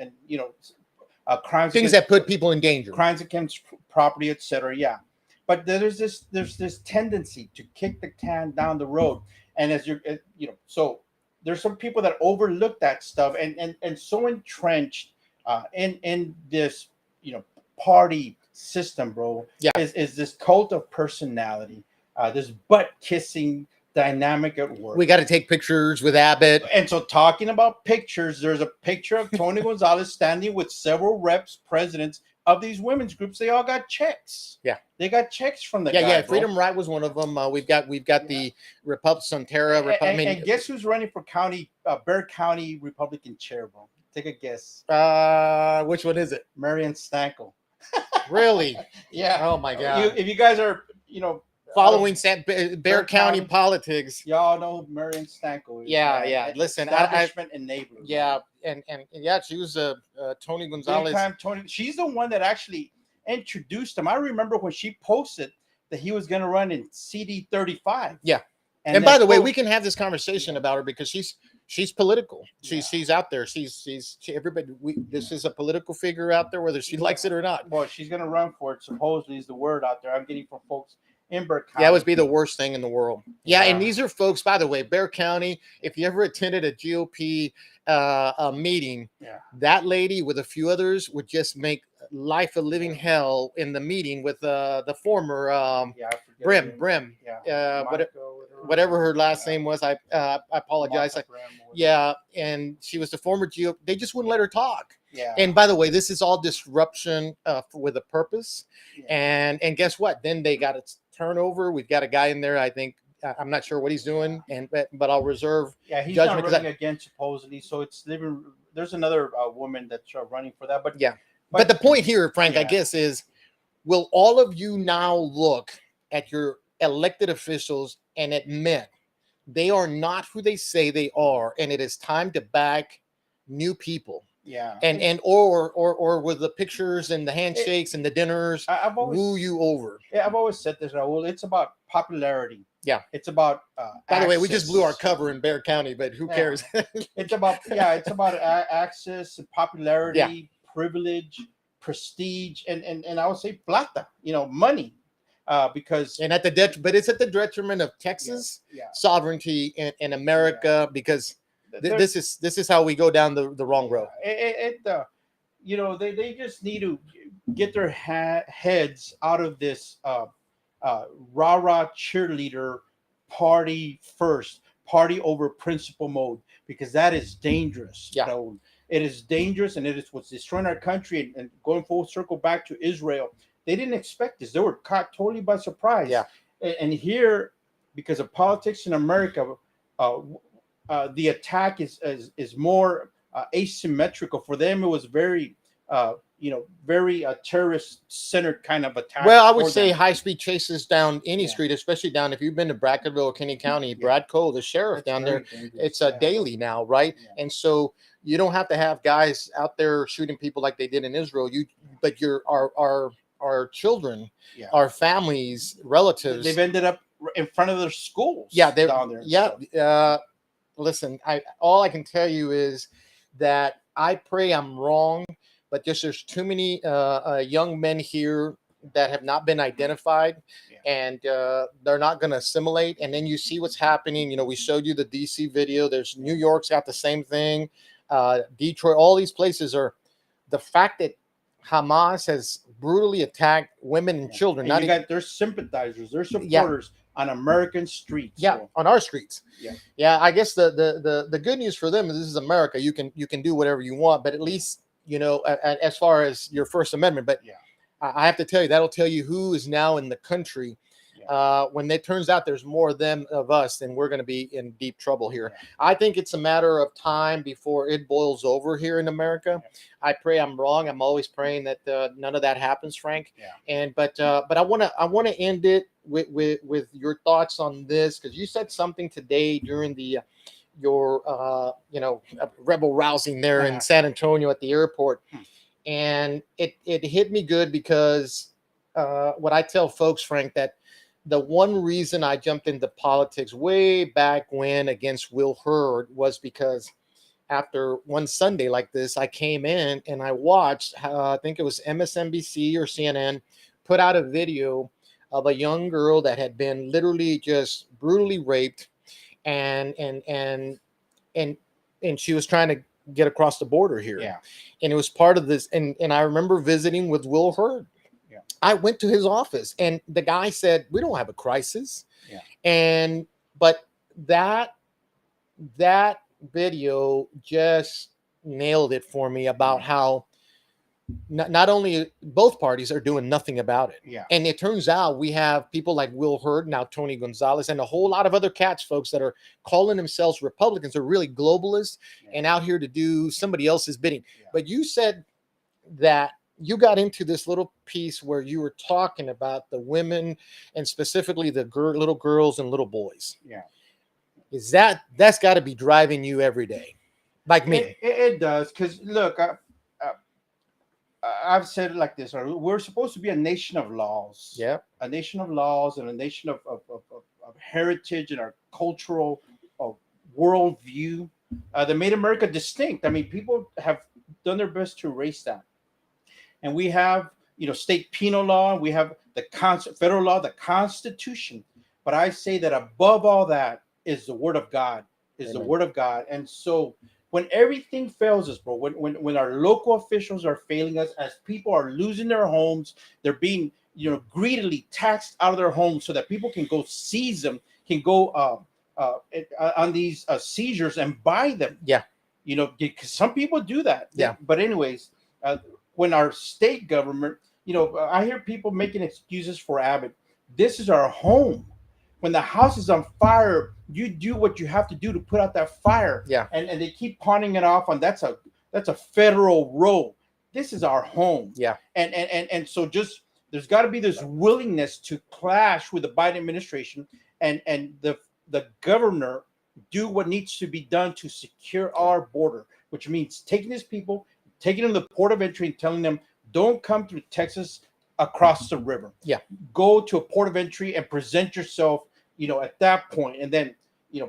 crimes. Things that put people in danger. Crimes against property, etc. Yeah. But there's this tendency to kick the can down the road. And as so there's some people that overlook that stuff and so entrenched in this, party system, bro. Is this cult of personality, this butt-kissing dynamic at work. We got to take pictures with Abbott. And so, talking about pictures, there's a picture of Tony Gonzalez standing with several reps, presidents of these women's groups. They all got checks. They got checks from the guy, Freedom Right was one of them. We've got the Sonterra. And guess who's running for Bexar County Republican chair, bro? Take a guess. Which one is it? Marion Stankel. Really? Yeah. Oh my God. If you guys are, following Bexar County politics, y'all know who Marion Stankel is. Yeah. Listen, establishment enabler. Yeah, and she was Tony Gonzalez. She's the one that actually introduced him. I remember when she posted that he was going to run in CD 35. Yeah. And by the way, we can have this conversation about her because she's political. She's out there. She's everybody. This is a political figure out there, whether she likes it or not. Well, she's going to run for it. Supposedly is the word out there. I'm getting from folks in Bexar County. That would be the worst thing in the world. Yeah, and these are folks, by the way, Bexar County. If you ever attended a GOP meeting, that lady with a few others would just make life a living hell in the meeting with the former Brim. Whatever her last name was, I apologize. And she was the former GOP. They just wouldn't let her talk. Yeah. And by the way, this is all disruption with a purpose. Yeah. And guess what? Then they got a turnover. We've got a guy in there. I think I'm not sure what he's doing, but I'll reserve. Yeah, he's not running again supposedly. So there's another woman that's running for that. But the point here, Frank, I guess, is will all of you now look at your elected officials and admit they are not who they say they are, and it is time to back new people. Yeah. Or with the pictures and the handshakes and the dinners, I've always woo you over. Yeah, I've always said this, Raul. It's about popularity. Yeah. It's about By the way, we just blew our access. cover in Bear County, but who Yeah. cares? It's about access, and popularity, privilege, prestige, and I would say plata. Money, because And but it's at the detriment of Texas yeah, sovereignty in America, because There- this is how we go down the wrong road. they just need to get their heads out of this rah-rah cheerleader party first, party over principle mode, because that is dangerous. Yeah. Raul. It is dangerous, and it is what's destroying our country. And going full circle back to Israel, they didn't expect this. They were caught totally by surprise. Yeah. And here, because of politics in America, the attack is more asymmetrical. For them, it was very very terrorist-centered kind of attack. Well, I would for say them. high-speed chases down any Yeah. street, especially down if you've been to Brackettville or Kenny County. Brad Cole, the sheriff That's down very there, dangerous. it's a Yeah. daily now, right? Yeah. And so you don't have to have guys out there shooting people like they did in Israel. But our children, Yeah. our families, relatives. They've ended up in front of their schools. Yeah, they're down there. Yeah. So, Listen, all I can tell you is that I pray I'm wrong, but just there's too many young men here that have not been identified, Yeah. and they're not going to assimilate. And then you see what's happening. We showed you the DC video. There's New York's got the same thing. Detroit, all these places are. The fact that Hamas has brutally attacked women and children. and you got their sympathizers, their supporters on American streets. Yeah, So, on our streets. Yeah. I guess the good news for them is this is America. You can do whatever you want, but at least as far as your First Amendment. But Yeah. I have to tell you, that'll tell you who is now in the country. When it turns out there's more of them of us, then we're going to be in deep trouble here. Yeah. I think it's a matter of time before it boils over here in America. Yeah. I pray I'm wrong. I'm always praying that none of that happens, Frank. Yeah. But I want to end it with your thoughts on this, because you said something today during your rebel rousing there in San Antonio at the airport, and it hit me good, because what I tell folks, Frank, that the one reason I jumped into politics way back when against Will Hurd was because after one Sunday like this, I came in and I watched, I think it was MSNBC or CNN, put out a video of a young girl that had been literally just brutally raped, and she was trying to get across the border here. Yeah. And it was part of this. And I remember visiting with Will Hurd. I went to his office, and the guy said, "We don't have a crisis." Yeah. But that video just nailed it for me about how not only both parties are doing nothing about it. Yeah. And it turns out we have people like Will Hurd, now Tony Gonzalez, and a whole lot of other cats, folks, that are calling themselves Republicans, are really globalists and out here to do somebody else's bidding. Yeah. But you said that you got into this little piece where you were talking about the women, and specifically the little girls and little boys. Yeah. Is that's got to be driving you every day, like me? It does, because look, I've said it like this: we're supposed to be a nation of laws. Yeah. A nation of laws and a nation of heritage and our cultural worldview that made America distinct. I mean, people have done their best to erase that. And we have, state penal law. We have the federal law, the Constitution. But I say that above all that is the Word of God. Is Amen. The Word of God. And so when everything fails us, bro, when our local officials are failing us, as people are losing their homes, they're being, greedily taxed out of their homes so that people can go seize them, can go on these seizures and buy them. Yeah. Because some people do that. Yeah. But anyways, when our state government, I hear people making excuses for Abbott. This is our home. When the house is on fire, you do what you have to do to put out that fire. Yeah. And they keep pawning it off on that's a federal road. This is our home. Yeah. And so just there's got to be this willingness to clash with the Biden administration and the governor do what needs to be done to secure our border, which means taking these people, taking them to the port of entry and telling them, don't come through Texas across the river. Yeah. Go to a port of entry and present yourself, at that point. And then,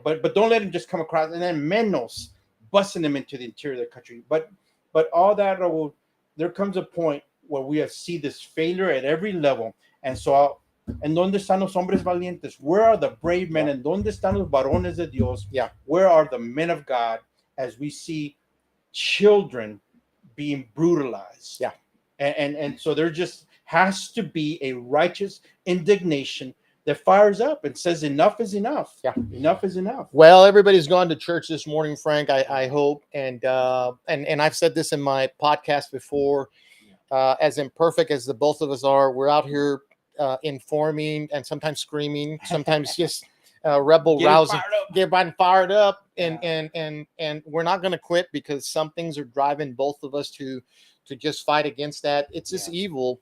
but don't let them just come across and then menos busting them into the interior of the country. But all that, Raul, there comes a point where we see this failure at every level. And so, ¿en dónde están los hombres valientes? Where are the brave men? ¿En dónde están los varones de Dios? Yeah. Where are the men of God as we see children being brutalized? Yeah. And so there just has to be a righteous indignation that fires up and says enough is enough. Yeah. Enough is enough. Well, everybody's gone to church this morning, Frank. I hope, and I've said this in my podcast before. As imperfect as the both of us are, we're out here informing and sometimes screaming, sometimes just rebel rousing, get fired up, and we're not going to quit because some things are driving both of us to just fight against that. It's this evil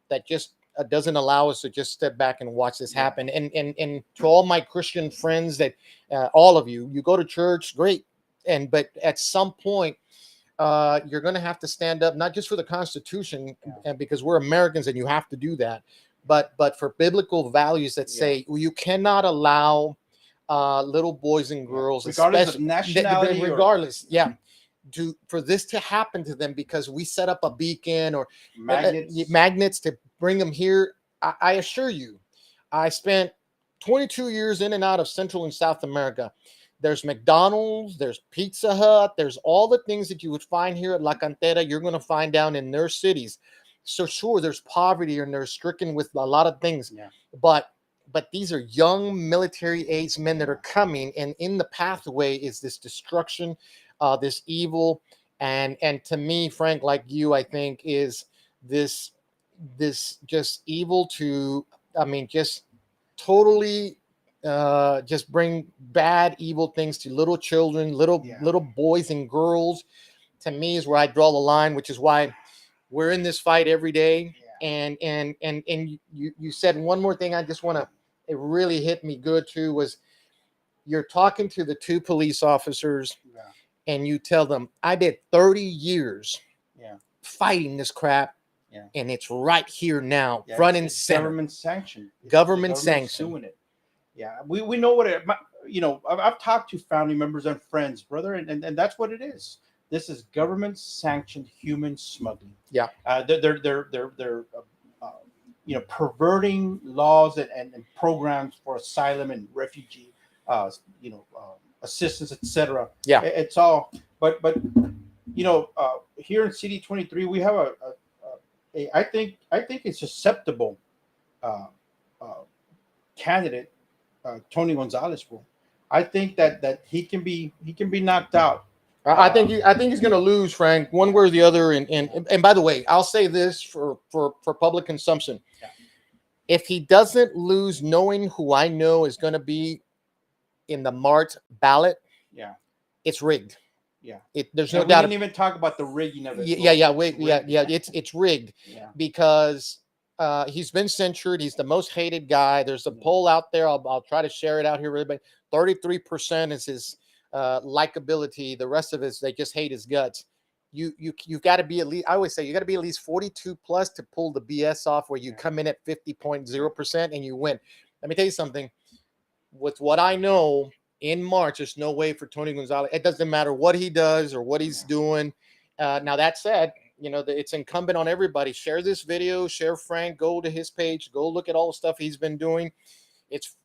that just doesn't allow us to just step back and watch this happen. And to all my Christian friends, that all of you go to church, great, but at some point you're going to have to stand up, not just for the Constitution, and because we're Americans and you have to do that, but for biblical values that say you cannot allow little boys and girls, regardless of nationality, for this to happen to them because we set up a beacon or magnets to bring them here. I assure you, I spent 22 years in and out of Central and South America. There's McDonald's, there's Pizza Hut, there's all the things that you would find here at La Cantera, you're going to find down in their cities. So sure, there's poverty and they're stricken with a lot of things, but these are young military-aged men that are coming, and in the pathway is this destruction, this evil, and to me, Frank, like you, I think is this just evil to, just totally just bring bad, evil things to little children, little boys and girls. To me is where I draw the line, which is why we're in this fight every day. And you said one more thing. I just want to, it really hit me good too, was you're talking to the two police officers and you tell them, I did 30 years fighting this crap. And it's right here now, front and center. Government sanctioned. Government sanctioned. Doing it. Yeah, we know what it. I've talked to family members and friends, brother, and that's what it is. This is government sanctioned human smuggling. Yeah, they're perverting laws and programs for asylum and refugee, assistance, etc. Yeah, it's all. But here in CD 23, we have I think it's acceptable candidate, Tony Gonzalez, bro. I think that he can be knocked out. I think he's going to lose, Frank, one way or the other. And by the way, I'll say this for public consumption: if he doesn't lose, knowing who I know is going to be in the March ballot, it's rigged. Yeah, there's no doubt. We didn't even talk about the rigging of it. It's rigged because he's been censured. He's the most hated guy. There's a poll out there. I'll try to share it out here, everybody. 33% is his likability. The rest of it is they just hate his guts. You've got to be at least. I always say you got to be at least 42 plus to pull the BS off, where you come in at 50.0% and you win. Let me tell you something. With what I know, in March, there's no way for Tony Gonzalez. It doesn't matter what he does or what he's doing. Now, that said, it's incumbent on everybody. Share this video, share Frank, go to his page, go look at all the stuff he's been doing. It's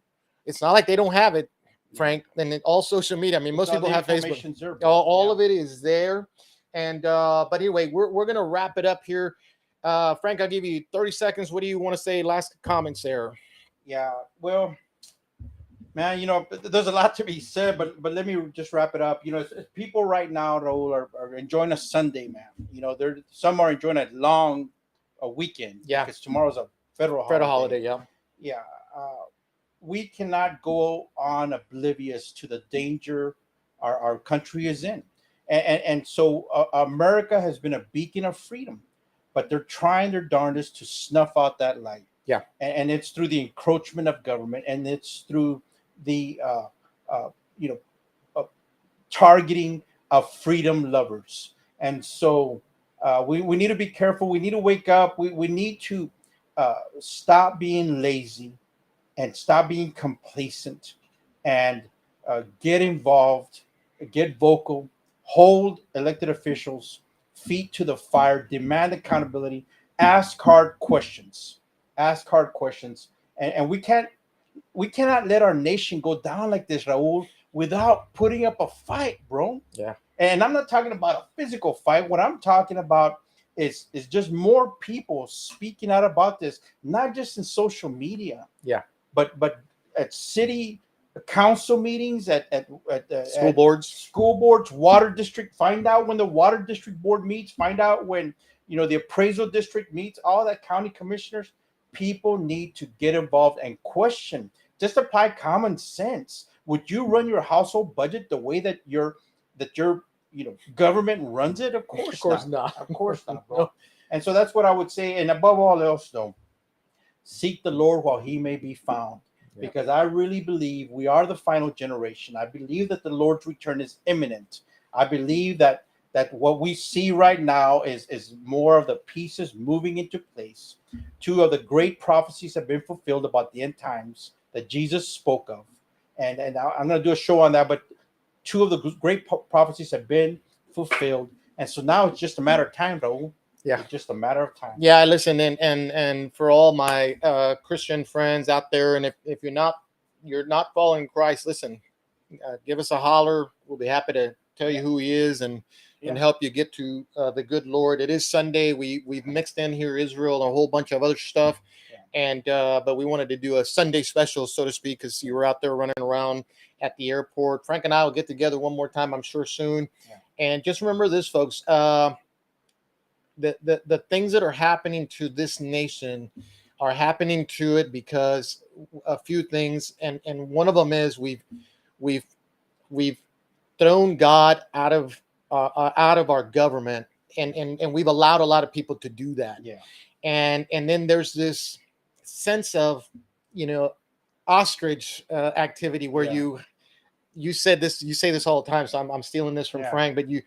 not like they don't have it, Frank. And all social media. Most people have Facebook. All of it is there. And but anyway, we're gonna wrap it up here. Frank, I'll give you 30 seconds. What do you want to say? Last comments there. Yeah, well, man, there's a lot to be said, but let me just wrap it up. People right now, Raul, are enjoying a Sunday, man. Some are enjoying a weekend. Yeah, because tomorrow's a federal holiday. Yeah. We cannot go on oblivious to the danger our country is in, and so America has been a beacon of freedom. but they're trying their darndest to snuff out that light. Yeah. And it's through the encroachment of government, and it's through the you know targeting of freedom lovers. And so we need to be careful. We need to wake up. We need to stop being lazy and stop being complacent, and get involved, get vocal, hold elected officials feet to the fire, demand accountability, ask hard questions, and we cannot let our nation go down like this, Raul, without putting up a fight, bro. Yeah. And I'm not talking about a physical fight. What I'm talking about is just more people speaking out about this, not just in social media. Yeah. But at city council meetings, at School boards, water district. Find out when the water district board meets. Find out when the appraisal district meets. All that county commissioners. People need to get involved and question. Just apply common sense. Would you run your household budget the way that your government runs it? Of course not. Of course not, bro. And so that's what I would say. And above all else, though, seek the Lord while he may be found. Yeah. Because I really believe we are the final generation. I believe that the Lord's return is imminent. I believe that what we see right now is more of the pieces moving into place. 2 of the great prophecies have been fulfilled about the end times that Jesus spoke of. And I'm going to do a show on that, but 2 of the great prophecies have been fulfilled. And so now it's just a matter of time, Raul. Yeah. It's just a matter of time. Yeah, listen, and for all my Christian friends out there, and if you're not following Christ, listen, give us a holler. We'll be happy to tell you who he is and help you get to the good Lord. It is Sunday. We've mixed in here Israel and a whole bunch of other stuff. And but we wanted to do a Sunday special, so to speak, because you were out there running around at the airport. Frank and I will get together one more time, I'm sure, soon. Yeah. And just remember this, folks. The things that are happening to this nation are happening to it because a few things, and one of them is we've thrown God out of our government, and we've allowed a lot of people to do that. Yeah. And then there's this sense of ostrich activity where you say this all the time, so I'm stealing this from Frank, but you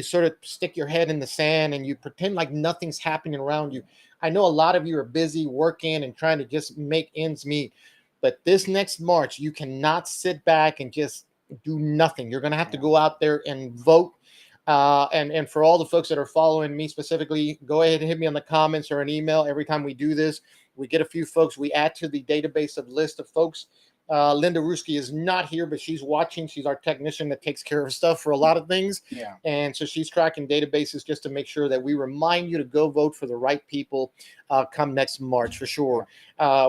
sort of stick your head in the sand and you pretend like nothing's happening around you. I know a lot of you are busy working and trying to just make ends meet, but this next March, you cannot sit back and just do nothing. You're going to have to go out there and vote. And for all the folks that are following me specifically, go ahead and hit me on the comments or an email. Every time we do this, we get a few folks. We add to the database of list of folks. Linda Ruski is not here, but she's watching. She's our technician that takes care of stuff for a lot of things. Yeah. And so she's tracking databases just to make sure that we remind you to go vote for the right people come next March for sure.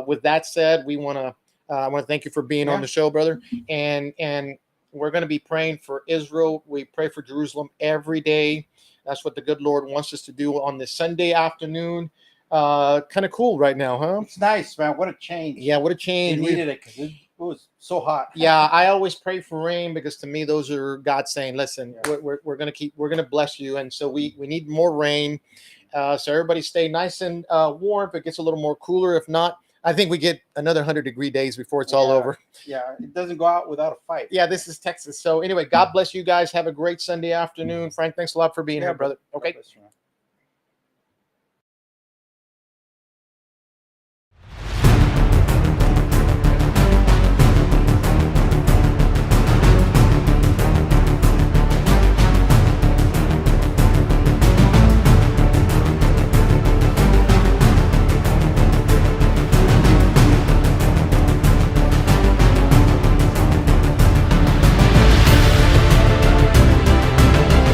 With that said, I want to thank you for being on the show, brother. And we're going to be praying for Israel. We pray for Jerusalem every day. That's what the good Lord wants us to do on this Sunday afternoon. Kind of cool right now, huh? It's nice, man. What a change. Yeah, what a change. We needed it because it was so hot. Yeah, I always pray for rain because to me those are God saying, listen, we're gonna bless you, and so we need more rain. So everybody stay nice and warm. If it gets a little more cooler, if not, I think we get another 100-degree days before it's all over. Yeah, it doesn't go out without a fight. Yeah, this is Texas. So anyway, God bless you guys. Have a great Sunday afternoon. Frank, thanks a lot for being here, brother. Okay.